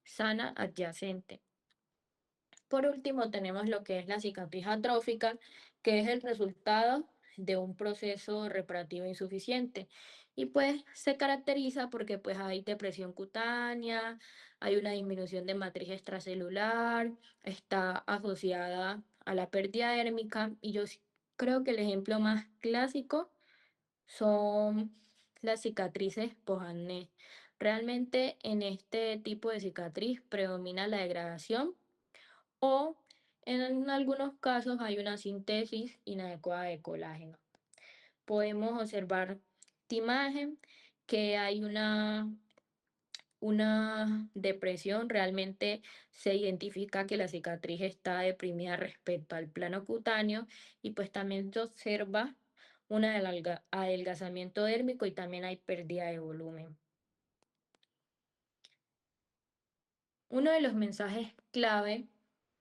S1: sana adyacente. Por último, tenemos lo que es la cicatriz atrófica, que es el resultado de un proceso reparativo insuficiente. Y pues se caracteriza porque pues hay depresión cutánea, hay una disminución de matriz extracelular, está asociada a la pérdida dérmica y creo que el ejemplo más clásico son las cicatrices post-acné. Realmente en este tipo de cicatriz predomina la degradación o en algunos casos hay una síntesis inadecuada de colágeno. Podemos observar esta imagen que hay una depresión, realmente se identifica que la cicatriz está deprimida respecto al plano cutáneo y pues también se observa un adelgazamiento dérmico y también hay pérdida de volumen. Uno de los mensajes clave,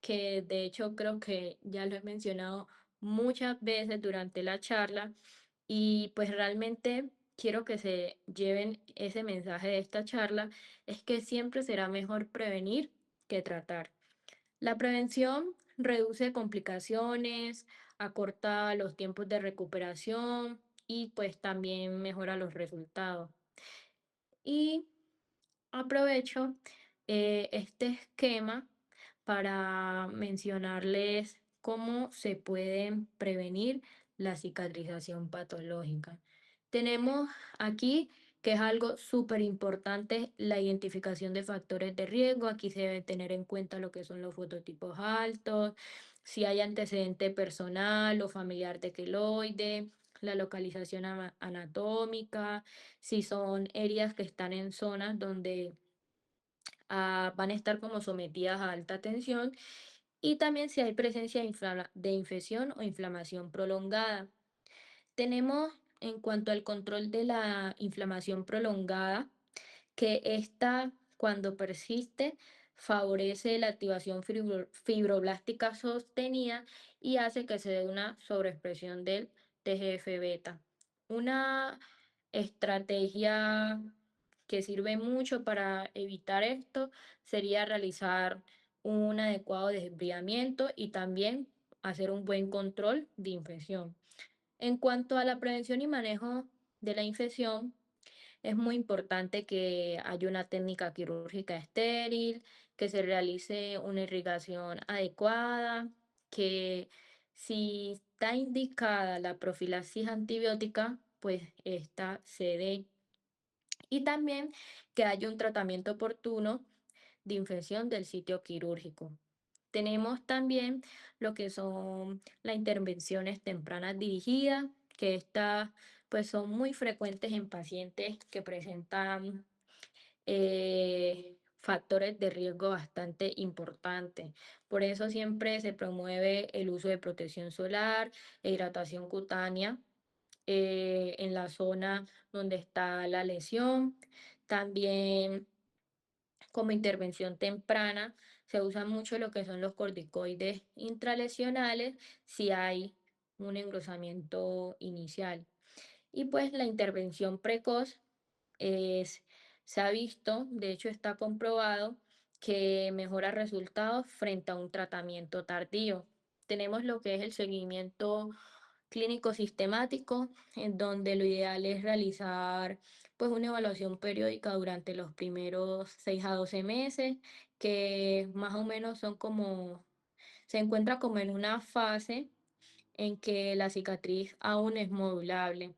S1: que de hecho creo que ya lo he mencionado muchas veces durante la charla, y pues realmente quiero que se lleven ese mensaje de esta charla, es que siempre será mejor prevenir que tratar. La prevención reduce complicaciones, acorta los tiempos de recuperación y pues también mejora los resultados. Y aprovecho este esquema para mencionarles cómo se puede prevenir la cicatrización patológica. Tenemos aquí que es algo súper importante, la identificación de factores de riesgo. Aquí se debe tener en cuenta lo que son los fototipos altos, si hay antecedente personal o familiar de queloide, la localización anatómica, si son heridas que están en zonas donde van a estar como sometidas a alta tensión y también si hay presencia de infección o inflamación prolongada. Tenemos en cuanto al control de la inflamación prolongada, que esta, cuando persiste, favorece la activación fibroblástica sostenida y hace que se dé una sobreexpresión del TGF beta. Una estrategia que sirve mucho para evitar esto sería realizar un adecuado desbridamiento y también hacer un buen control de infección. En cuanto a la prevención y manejo de la infección, es muy importante que haya una técnica quirúrgica estéril, que se realice una irrigación adecuada, que si está indicada la profilaxis antibiótica, pues esta se dé. Y también que haya un tratamiento oportuno de infección del sitio quirúrgico. Tenemos también lo que son las intervenciones tempranas dirigidas, que estas pues son muy frecuentes en pacientes que presentan factores de riesgo bastante importantes. Por eso siempre se promueve el uso de protección solar e hidratación cutánea en la zona donde está la lesión. También como intervención temprana, se usa mucho lo que son los corticoides intralesionales si hay un engrosamiento inicial. Y pues la intervención precoz es, se ha visto, de hecho está comprobado, que mejora resultados frente a un tratamiento tardío. Tenemos lo que es el seguimiento clínico sistemático, en donde lo ideal es realizar pues una evaluación periódica durante los primeros 6 a 12 meses, que más o menos son como, se encuentra como en una fase en que la cicatriz aún es modulable.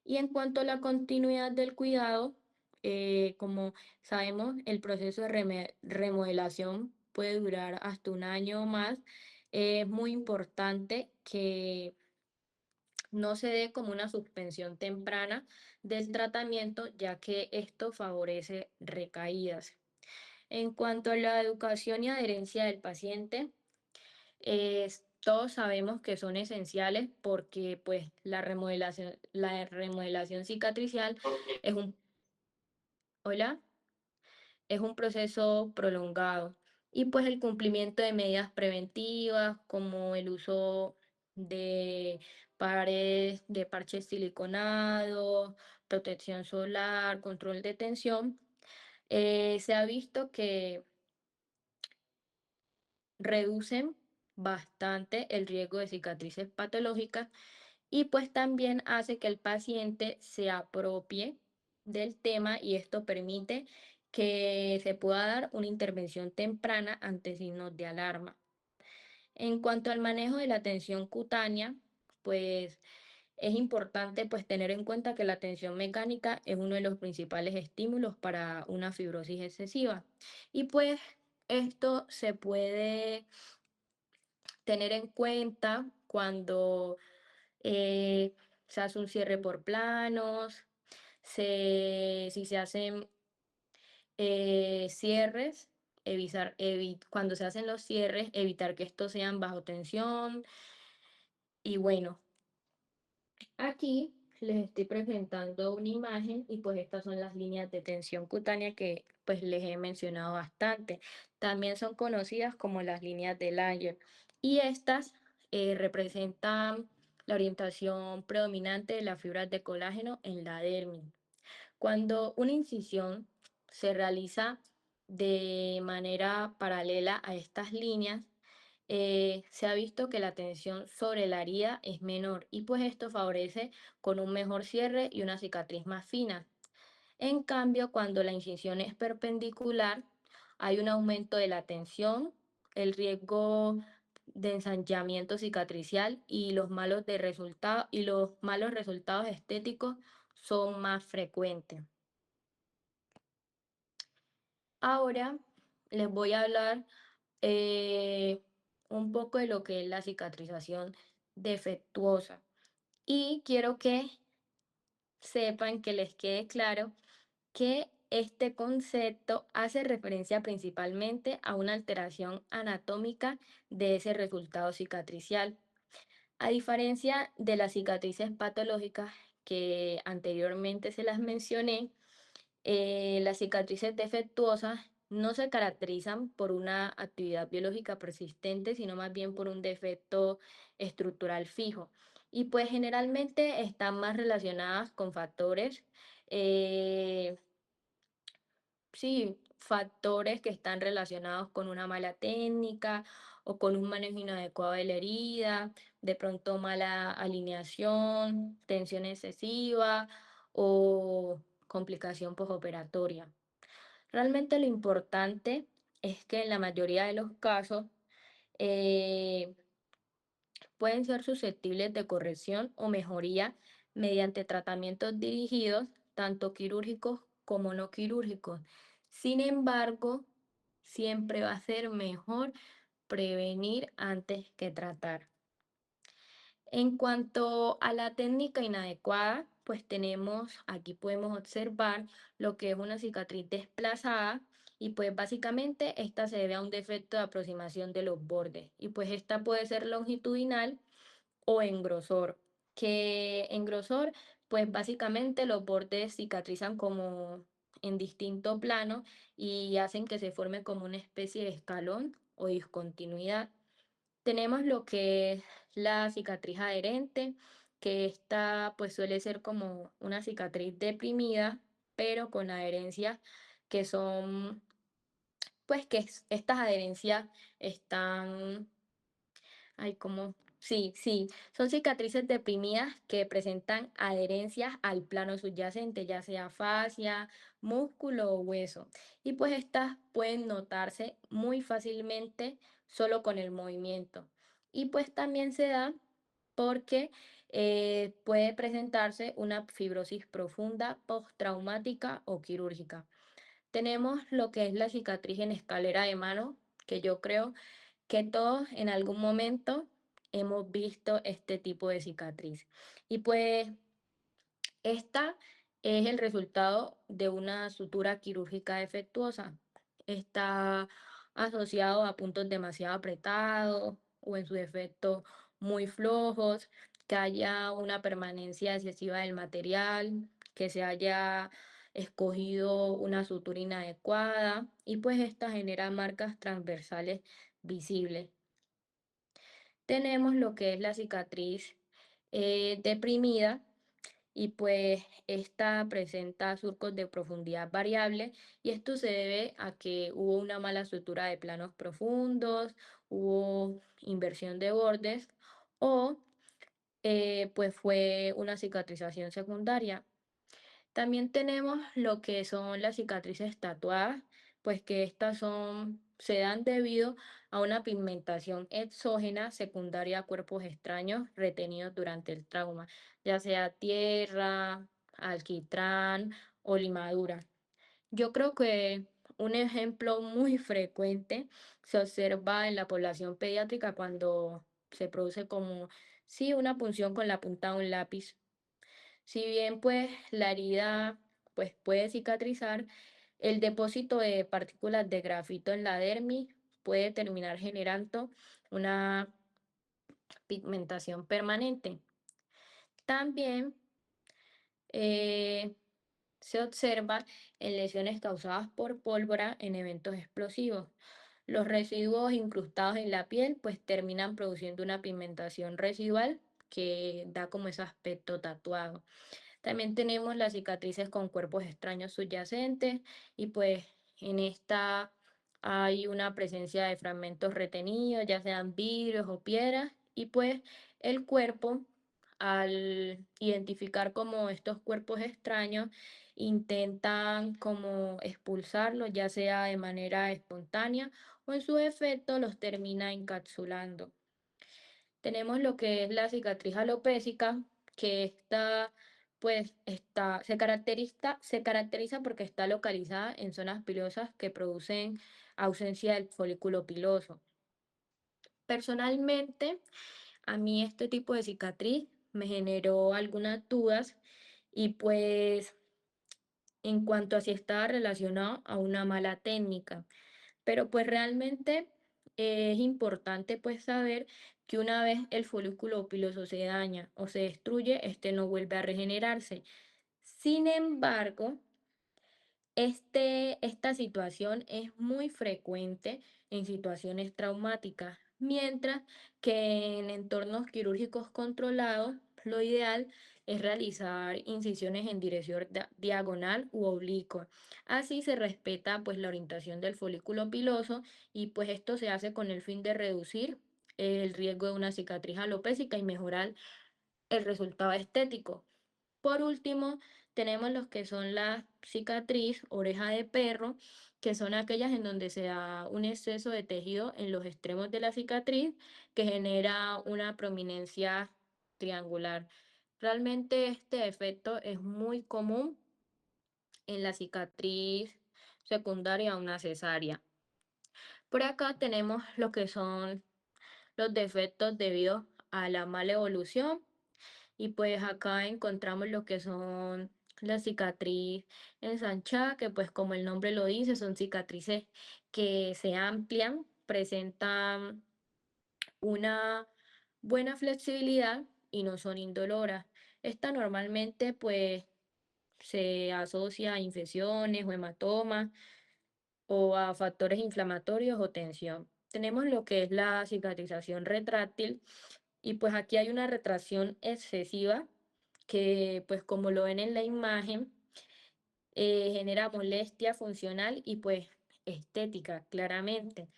S1: Y en cuanto a la continuidad del cuidado, como sabemos, el proceso de remodelación puede durar hasta un año o más. Es muy importante que no se dé como una suspensión temprana del tratamiento, ya que esto favorece recaídas. En cuanto a la educación y adherencia del paciente, todos sabemos que son esenciales porque pues la remodelación cicatricial es un, hola, es un proceso prolongado y pues el cumplimiento de medidas preventivas como el uso de paredes de parches siliconados, protección solar, control de tensión, se ha visto que reducen bastante el riesgo de cicatrices patológicas y pues también hace que el paciente se apropie del tema y esto permite que se pueda dar una intervención temprana ante signos de alarma. En cuanto al manejo de la tensión cutánea, pues es importante pues tener en cuenta que la tensión mecánica es uno de los principales estímulos para una fibrosis excesiva y pues esto se puede tener en cuenta cuando eh, se hace un cierre por planos, si se hacen cierres, cuando se hacen los cierres, evitar que estos sean bajo tensión. Y bueno, aquí les estoy presentando una imagen y pues estas son las líneas de tensión cutánea que pues les he mencionado bastante. También son conocidas como las líneas de Langer y estas representan la orientación predominante de las fibras de colágeno en la dermis. Cuando una incisión se realiza de manera paralela a estas líneas, se ha visto que la tensión sobre la herida es menor y pues esto favorece con un mejor cierre y una cicatriz más fina. En cambio, cuando la incisión es perpendicular, hay un aumento de la tensión, el riesgo de ensanchamiento cicatricial y los malos resultados estéticos son más frecuentes. Ahora les voy a hablar eh, un poco de lo que es la cicatrización defectuosa. Y quiero que sepan, que les quede claro que este concepto hace referencia principalmente a una alteración anatómica de ese resultado cicatricial. A diferencia de las cicatrices patológicas que anteriormente se las mencioné, las cicatrices defectuosas no se caracterizan por una actividad biológica persistente, sino más bien por un defecto estructural fijo. Y pues generalmente están más relacionadas con factores, eh, sí, factores que están relacionados con una mala técnica o con un manejo inadecuado de la herida, de pronto mala alineación, tensión excesiva o complicación postoperatoria. Realmente lo importante es que en la mayoría de los casos eh, pueden ser susceptibles de corrección o mejoría mediante tratamientos dirigidos, tanto quirúrgicos como no quirúrgicos. Sin embargo, siempre va a ser mejor prevenir antes que tratar. En cuanto a la técnica inadecuada, pues tenemos, aquí podemos observar lo que es una cicatriz desplazada y pues básicamente esta se debe a un defecto de aproximación de los bordes y pues esta puede ser longitudinal o en grosor, que en grosor pues básicamente los bordes cicatrizan como en distinto plano y hacen que se forme como una especie de escalón o discontinuidad. Tenemos lo que es la cicatriz adherente, que esta pues suele ser como una cicatriz deprimida, pero con adherencias que son, pues estas adherencias están. Ay, ¿cómo? Sí, sí, son cicatrices deprimidas que presentan adherencias al plano subyacente, ya sea fascia, músculo o hueso. Y pues estas pueden notarse muy fácilmente solo con el movimiento. Y pues también se da porque puede presentarse una fibrosis profunda postraumática o quirúrgica. Tenemos lo que es la cicatriz en escalera de mano, que yo creo que todos en algún momento hemos visto este tipo de cicatriz. Y pues esta es el resultado de una sutura quirúrgica defectuosa. Está asociado a puntos demasiado apretados o en su defecto muy flojos, que haya una permanencia excesiva del material, que se haya escogido una sutura inadecuada y pues esta genera marcas transversales visibles. Tenemos lo que es la cicatriz deprimida y pues esta presenta surcos de profundidad variable y esto se debe a que hubo una mala sutura de planos profundos, hubo inversión de bordes o pues fue una cicatrización secundaria. También tenemos lo que son las cicatrices tatuadas, pues que estas se dan debido a una pigmentación exógena secundaria a cuerpos extraños retenidos durante el trauma, ya sea tierra, alquitrán o limadura. Yo creo que un ejemplo muy frecuente se observa en la población pediátrica cuando se produce como, sí, una punción con la punta de un lápiz. Si bien pues la herida pues puede cicatrizar, el depósito de partículas de grafito en la dermis puede terminar generando una pigmentación permanente. También eh, se observa en lesiones causadas por pólvora en eventos explosivos. Los residuos incrustados en la piel pues terminan produciendo una pigmentación residual que da como ese aspecto tatuado. También tenemos las cicatrices con cuerpos extraños subyacentes y pues en esta hay una presencia de fragmentos retenidos, ya sean vidrios o piedras, y pues el cuerpo, al identificar como estos cuerpos extraños, intentan como expulsarlos, ya sea de manera espontánea o en su efecto los termina encapsulando. Tenemos lo que es la cicatriz alopécica, que esta se caracteriza porque está localizada en zonas pilosas que producen ausencia del folículo piloso. Personalmente, a mí este tipo de cicatriz me generó algunas dudas y pues en cuanto a si estaba relacionado a una mala técnica. Pero pues realmente es importante pues saber que una vez el folículo piloso se daña o se destruye, este no vuelve a regenerarse. Sin embargo, esta situación es muy frecuente en situaciones traumáticas, mientras que en entornos quirúrgicos controlados, lo ideal es realizar incisiones en dirección diagonal u oblicua. Así se respeta pues la orientación del folículo piloso y pues esto se hace con el fin de reducir el riesgo de una cicatriz alopécica y mejorar el resultado estético. Por último, tenemos los que son la cicatriz, oreja de perro, que son aquellas en donde se da un exceso de tejido en los extremos de la cicatriz que genera una prominencia triangular. Realmente este efecto es muy común en la cicatriz secundaria a una cesárea. Por acá tenemos lo que son los defectos debido a la mala evolución. Y pues acá encontramos lo que son la cicatriz ensanchada, que pues como el nombre lo dice, son cicatrices que se amplían, presentan una buena flexibilidad y no son indoloras. Esta normalmente pues se asocia a infecciones o hematomas o a factores inflamatorios o tensión. Tenemos lo que es la cicatrización retráctil y pues aquí hay una retracción excesiva que pues como lo ven en la imagen, genera molestia funcional y pues estética, claramente.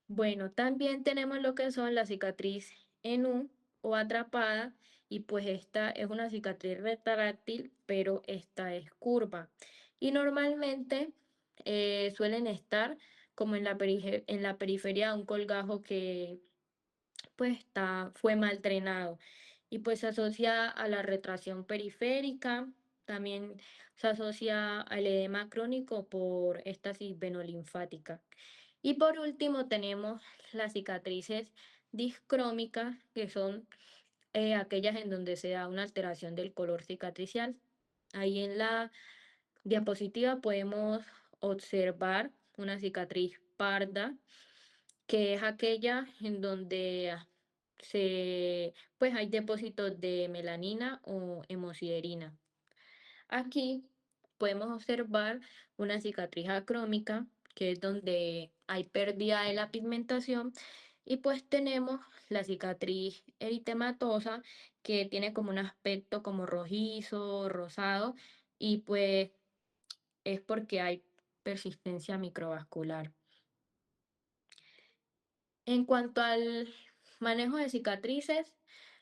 S1: Bueno, también tenemos lo que son la cicatriz en U o atrapada y pues esta es una cicatriz retráctil, pero esta es curva. Y normalmente suelen estar como en en la periferia de un colgajo que pues fue mal drenado y pues se asocia a la retracción periférica, también se asocia al edema crónico por estasis venolinfática. Y por último tenemos las cicatrices discrómicas, que son aquellas en donde se da una alteración del color cicatricial. Ahí en la diapositiva podemos observar una cicatriz parda que es aquella en donde pues hay depósitos de melanina o hemosiderina. Aquí podemos observar una cicatriz acrómica, que es donde hay pérdida de la pigmentación, y pues tenemos la cicatriz eritematosa, que tiene como un aspecto como rojizo, rosado, y pues es porque hay persistencia microvascular. En cuanto al manejo de cicatrices,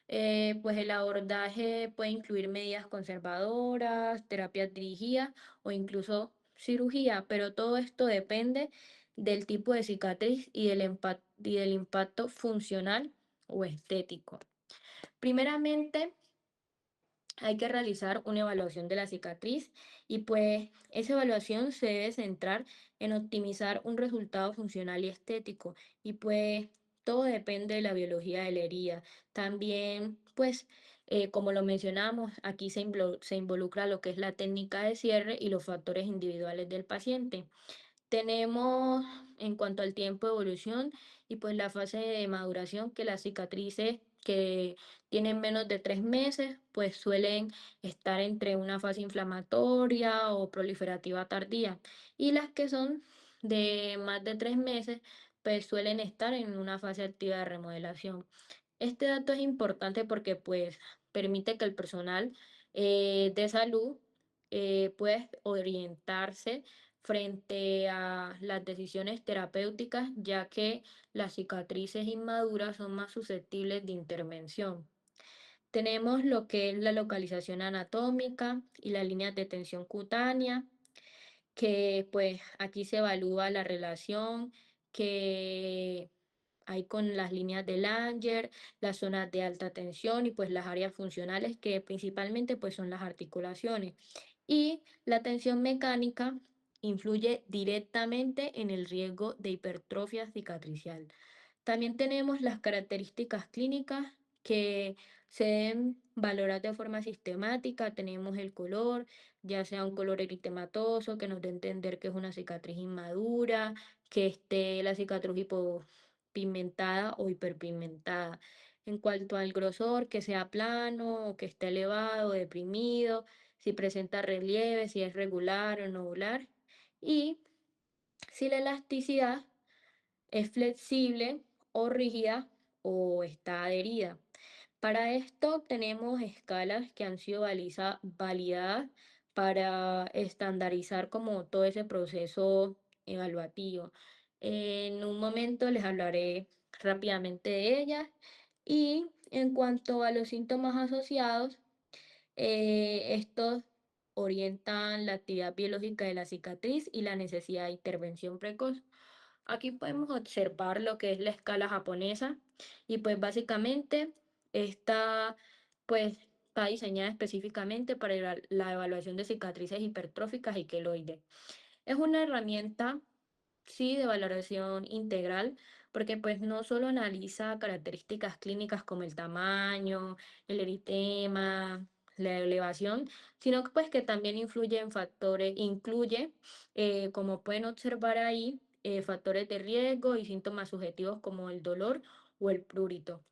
S1: pues el abordaje puede incluir medidas conservadoras, terapias dirigidas o incluso cirugía, pero todo esto depende del tipo de cicatriz y del impacto funcional o estético. Primeramente, hay que realizar una evaluación de la cicatriz y pues esa evaluación se debe centrar en optimizar un resultado funcional y estético y pues todo depende de la biología de la herida. También pues como lo mencionamos, aquí se involucra lo que es la técnica de cierre y los factores individuales del paciente. Tenemos en cuanto al tiempo de evolución y pues la fase de maduración que las cicatrices que tienen menos de 3 meses pues suelen estar entre una fase inflamatoria o proliferativa tardía y las que son de más de 3 meses pues suelen estar en una fase activa de remodelación. Este dato es importante porque pues permite que el personal de salud pueda orientarse frente a las decisiones terapéuticas, ya que las cicatrices inmaduras son más susceptibles de intervención. Tenemos lo que es la localización anatómica y las líneas de tensión cutánea, que pues aquí se evalúa la relación que ahí con las líneas de Langer, las zonas de alta tensión y pues las áreas funcionales que principalmente pues son las articulaciones. Y la tensión mecánica influye directamente en el riesgo de hipertrofia cicatricial. También tenemos las características clínicas que se deben valorar de forma sistemática. Tenemos el color, ya sea un color eritematoso, que nos dé a entender que es una cicatriz inmadura, que esté la cicatriz hipopigmentada o hiperpigmentada. En cuanto al grosor, que sea plano o que esté elevado, deprimido, si presenta relieve, si es regular o nodular. Y si la elasticidad es flexible o rígida o está adherida. Para esto tenemos escalas que han sido validadas para estandarizar como todo ese proceso evaluativo. En un momento les hablaré rápidamente de ellas y en cuanto a los síntomas asociados, estos orientan la actividad biológica de la cicatriz y la necesidad de intervención precoz. Aquí podemos observar lo que es la escala japonesa y pues básicamente esta pues está diseñada específicamente para la evaluación de cicatrices hipertróficas y queloides. Es una herramienta, sí, de valoración integral, porque pues no solo analiza características clínicas como el tamaño, el eritema, la elevación, sino que pues que también influye en factores, incluye, como pueden observar ahí, factores de riesgo y síntomas subjetivos como el dolor o el prurito.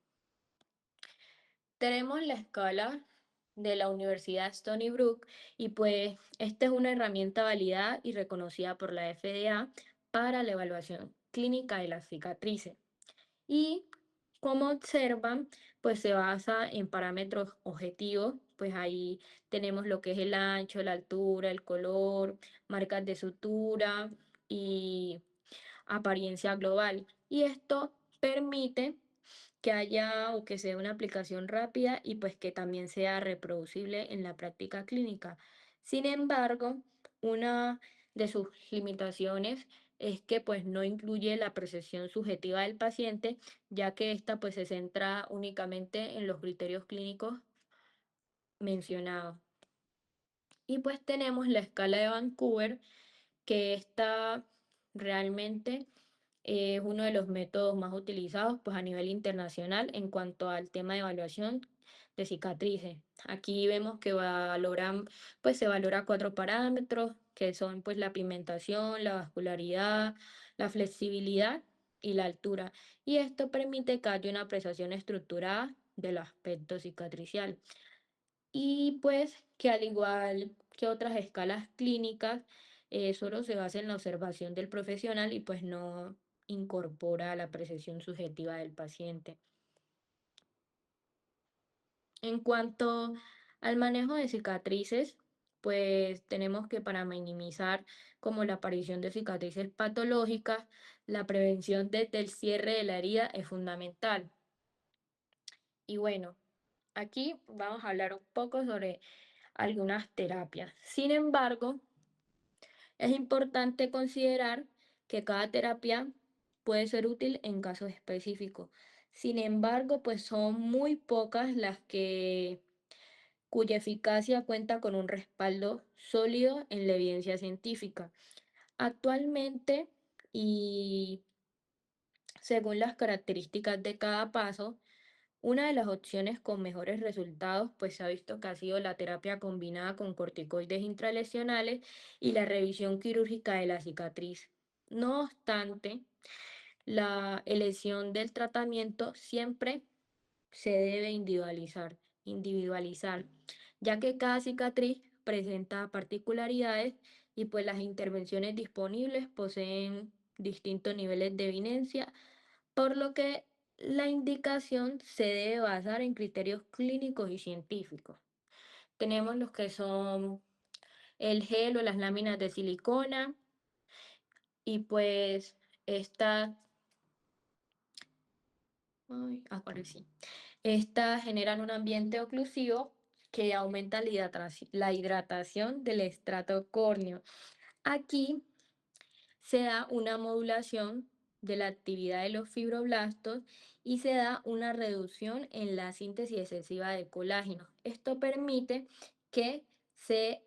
S1: Tenemos la escala de la Universidad Stony Brook y pues esta es una herramienta validada y reconocida por la FDA para la evaluación clínica de las cicatrices. Y como observan, pues se basa en parámetros objetivos, pues ahí tenemos lo que es el ancho, la altura, el color, marcas de sutura y apariencia global. Y esto permite que haya o que sea una aplicación rápida y pues que también sea reproducible en la práctica clínica. Sin embargo, una de sus limitaciones es que pues no incluye la percepción subjetiva del paciente, ya que esta pues se centra únicamente en los criterios clínicos mencionados. Y pues tenemos la escala de Vancouver, que está realmente es uno de los métodos más utilizados pues, a nivel internacional en cuanto al tema de evaluación de cicatrices. Aquí vemos que valoran, pues, se valora cuatro parámetros, que son pues, la pigmentación, la vascularidad, la flexibilidad y la altura. Y esto permite que haya una apreciación estructurada del aspecto cicatricial. Y pues que al igual que otras escalas clínicas, solo se basa en la observación del profesional y pues no incorpora la apreciación subjetiva del paciente. En cuanto al manejo de cicatrices, pues tenemos que para minimizar como la aparición de cicatrices patológicas, la prevención desde el cierre de la herida es fundamental. Y bueno, aquí vamos a hablar un poco sobre algunas terapias. Sin embargo, es importante considerar que cada terapia puede ser útil en casos específicos. Sin embargo, pues son muy pocas las que cuya eficacia cuenta con un respaldo sólido en la evidencia científica. Actualmente, y según las características de cada paso, una de las opciones con mejores resultados, pues se ha visto que ha sido la terapia combinada con corticoides intralesionales y la revisión quirúrgica de la cicatriz. No obstante, la elección del tratamiento siempre se debe individualizar, ya que cada cicatriz presenta particularidades y pues las intervenciones disponibles poseen distintos niveles de evidencia, por lo que la indicación se debe basar en criterios clínicos y científicos. Tenemos los que son el gel o las láminas de silicona y pues estas, aparecí. Estas generan un ambiente oclusivo que aumenta la hidratación del estrato córneo. Aquí se da una modulación de la actividad de los fibroblastos y se da una reducción en la síntesis excesiva de colágeno. Esto permite que se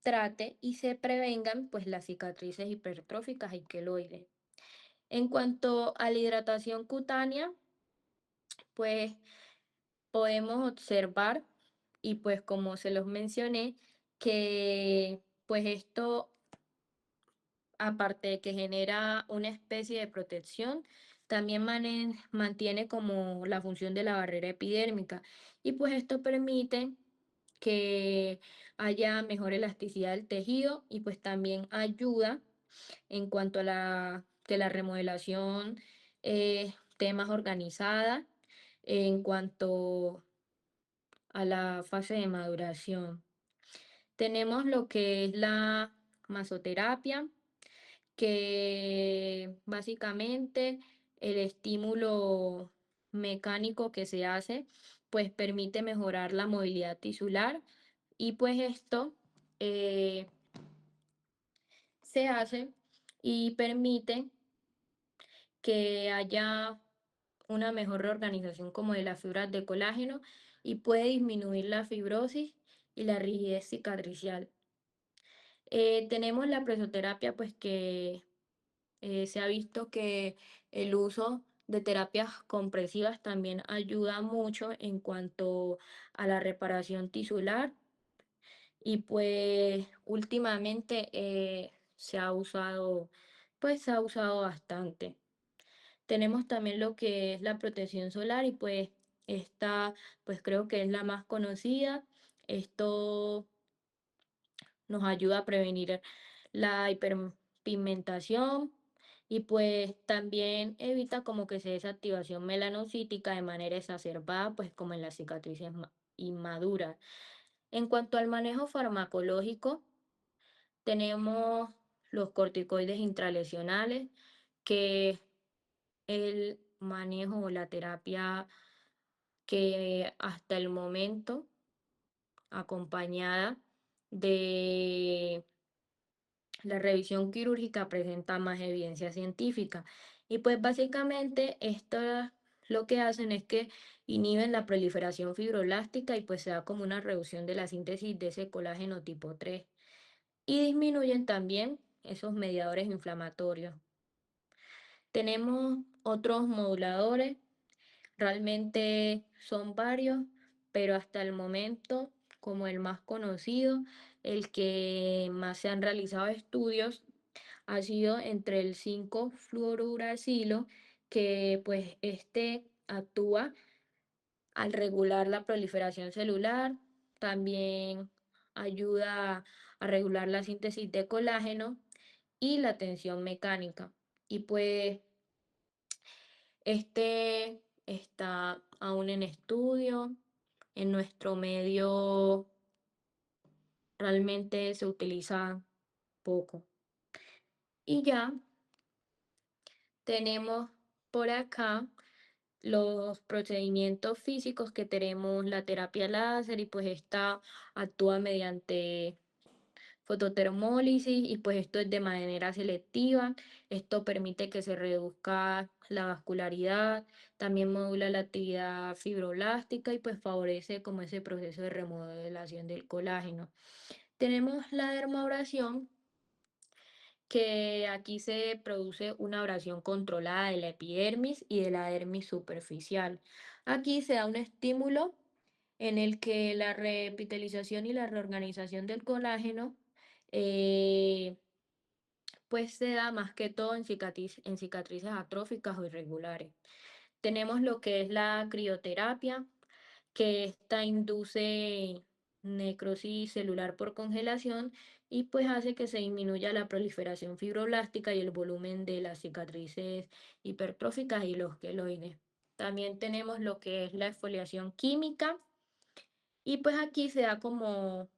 S1: trate y se prevengan pues las cicatrices hipertróficas y queloides. En cuanto a la hidratación cutánea, pues podemos observar y pues como se los mencioné, que pues esto, aparte de que genera una especie de protección, también mantiene como la función de la barrera epidérmica y pues esto permite que haya mejor elasticidad del tejido y pues también ayuda en cuanto a que la remodelación esté más organizada en cuanto a la fase de maduración. Tenemos lo que es la masoterapia, que básicamente el estímulo mecánico que se hace, pues permite mejorar la movilidad tisular y pues esto eh, se hace y permite que haya una mejor reorganización como de las fibras de colágeno y puede disminuir la fibrosis y la rigidez cicatricial. Tenemos la presoterapia, pues que se ha visto que el uso de terapias compresivas también ayuda mucho en cuanto a la reparación tisular y pues últimamente se ha usado bastante. Tenemos también lo que es la protección solar y pues esta pues creo que es la más conocida. Esto nos ayuda a prevenir la hiperpigmentación y pues también evita como que se dé esa activación melanocítica de manera exacerbada, pues como en las cicatrices inmaduras. En cuanto al manejo farmacológico, tenemos los corticoides intralesionales, que es el manejo o la terapia que hasta el momento, acompañada de la revisión quirúrgica, presenta más evidencia científica. Y pues básicamente esto lo que hacen es que inhiben la proliferación fibroblástica y pues se da como una reducción de la síntesis de ese colágeno tipo 3 y disminuyen también esos mediadores inflamatorios. Tenemos otros moduladores, realmente son varios, pero hasta el momento, como el más conocido, el que más se han realizado estudios, ha sido entre el 5-fluorouracilo, que pues este actúa al regular la proliferación celular, también ayuda a regular la síntesis de colágeno y la tensión mecánica. Y pues este está aún en estudio. En nuestro medio realmente se utiliza poco. Y ya tenemos por acá los procedimientos físicos que tenemos la terapia láser y pues esta actúa mediante fototermólisis y pues esto es de manera selectiva. Esto permite que se reduzca la vascularidad, también modula la actividad fibroblástica y pues favorece como ese proceso de remodelación del colágeno. Tenemos la dermabrasión, que aquí se produce una abrasión controlada de la epidermis y de la dermis superficial. Aquí se da un estímulo en el que la repitalización y la reorganización del colágeno eh, pues se da más que todo en en cicatrices atróficas o irregulares. Tenemos lo que es la crioterapia, que esta induce necrosis celular por congelación y pues hace que se disminuya la proliferación fibroblástica y el volumen de las cicatrices hipertróficas y los queloides. También tenemos lo que es la exfoliación química y pues aquí se da como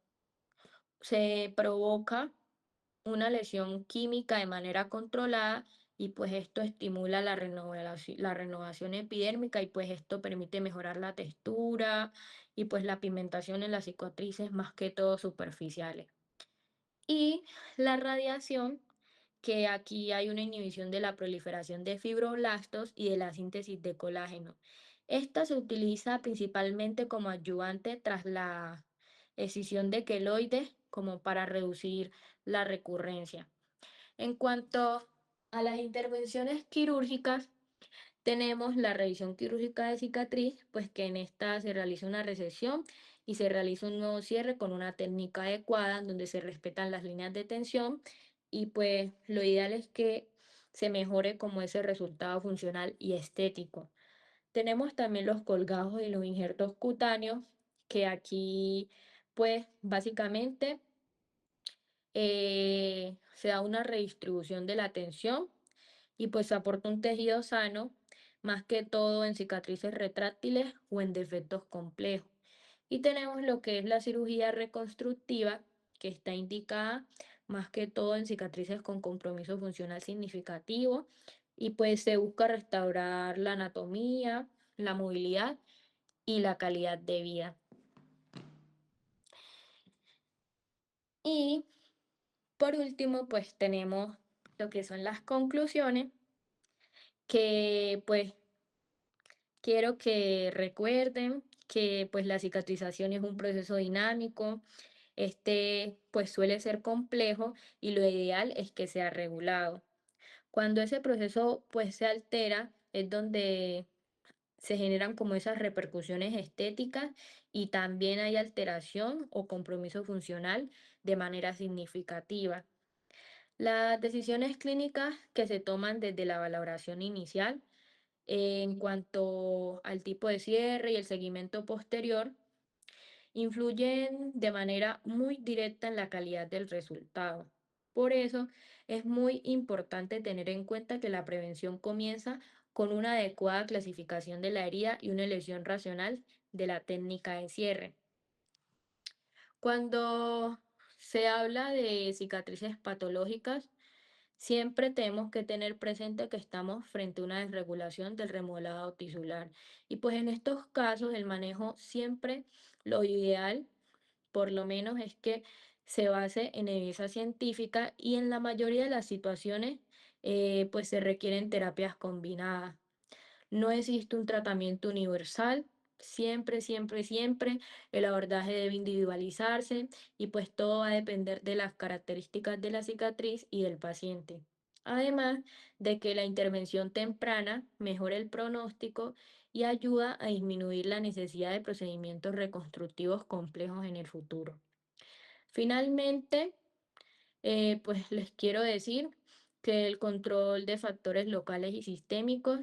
S1: se provoca una lesión química de manera controlada y pues esto estimula la renovación epidérmica y pues esto permite mejorar la textura y pues la pigmentación en las cicatrices más que todo superficiales. Y la radiación, que aquí hay una inhibición de la proliferación de fibroblastos y de la síntesis de colágeno. Esta se utiliza principalmente como ayudante tras la escisión de queloides como para reducir la recurrencia. En cuanto a las intervenciones quirúrgicas, tenemos la revisión quirúrgica de cicatriz, pues que en esta se realiza una resección y se realiza un nuevo cierre con una técnica adecuada donde se respetan las líneas de tensión y pues lo ideal es que se mejore como ese resultado funcional y estético. Tenemos también los colgajos y los injertos cutáneos, que aquí pues básicamente se da una redistribución de la tensión y pues se aporta un tejido sano, más que todo en cicatrices retráctiles o en defectos complejos. Y tenemos lo que es la cirugía reconstructiva, que está indicada más que todo en cicatrices con compromiso funcional significativo y pues se busca restaurar la anatomía, la movilidad y la calidad de vida. Y por último, pues tenemos lo que son las conclusiones, que pues quiero que recuerden que pues la cicatrización es un proceso dinámico, este pues suele ser complejo y lo ideal es que sea regulado. Cuando ese proceso pues se altera es donde se generan como esas repercusiones estéticas y también hay alteración o compromiso funcional de manera significativa. Las decisiones clínicas que se toman desde la valoración inicial en cuanto al tipo de cierre y el seguimiento posterior influyen de manera muy directa en la calidad del resultado. Por eso es muy importante tener en cuenta que la prevención comienza con una adecuada clasificación de la herida y una elección racional de la técnica de cierre. Cuando se habla de cicatrices patológicas, siempre tenemos que tener presente que estamos frente a una desregulación del remodelado tisular. Y pues en estos casos el manejo siempre lo ideal, por lo menos, es que se base en evidencia científica y en la mayoría de las situaciones pues se requieren terapias combinadas. No existe un tratamiento universal. Siempre, siempre, siempre el abordaje debe individualizarse y pues todo va a depender de las características de la cicatriz y del paciente. Además de que la intervención temprana mejora el pronóstico y ayuda a disminuir la necesidad de procedimientos reconstructivos complejos en el futuro. Finalmente, pues les quiero decir que el control de factores locales y sistémicos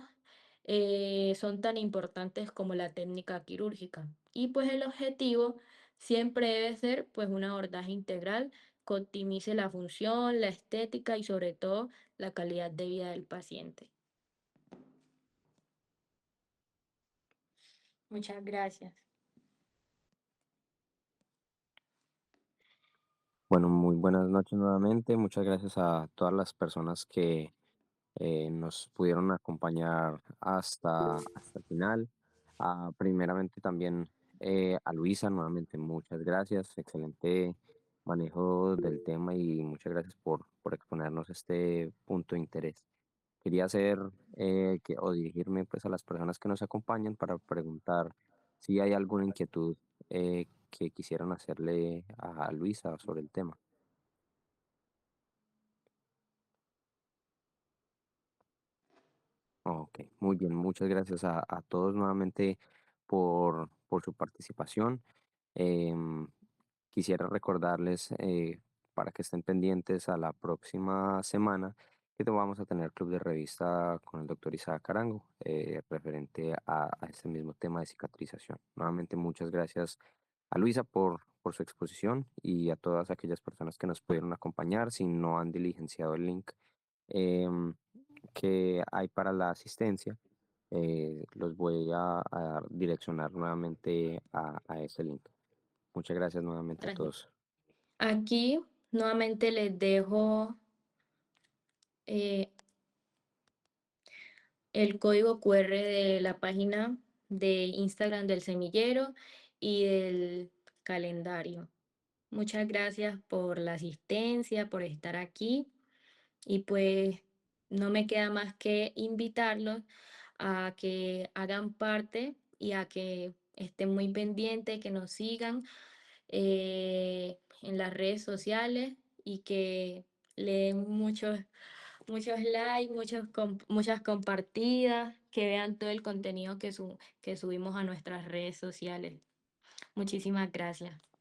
S1: son tan importantes como la técnica quirúrgica. Y pues el objetivo siempre debe ser pues un abordaje integral que optimice la función, la estética y sobre todo la calidad de vida del paciente. Muchas gracias.
S3: Bueno, muy buenas noches nuevamente. Muchas gracias a todas las personas que nos pudieron acompañar hasta el final. Primeramente también a Luisa, nuevamente muchas gracias. Excelente manejo del tema y muchas gracias por exponernos este punto de interés. Quería hacer o dirigirme pues a las personas que nos acompañan para preguntar si hay alguna inquietud que quisieran hacerle a Luisa sobre el tema. Ok, muy bien, muchas gracias a todos nuevamente por su participación. Em, Quisiera recordarles para que estén pendientes a la próxima semana que vamos a tener club de revista con el doctor Isaac Arango referente a este mismo tema de cicatrización. Nuevamente, muchas gracias a Luisa por su exposición y a todas aquellas personas que nos pudieron acompañar. Si no han diligenciado el link, em, que hay para la asistencia, los voy a direccionar nuevamente a ese link. Muchas gracias nuevamente a
S1: Tranquilo.
S3: todos.
S1: Aquí nuevamente les dejo eh, el código QR de la página de Instagram del semillero y del calendario. Muchas gracias por la asistencia, por estar aquí Y pues no me queda más que invitarlos a que hagan parte y a que estén muy pendientes, que nos sigan en las redes sociales y que le den muchos likes, muchas compartidas, que vean todo el contenido que subimos a nuestras redes sociales. Muchísimas gracias.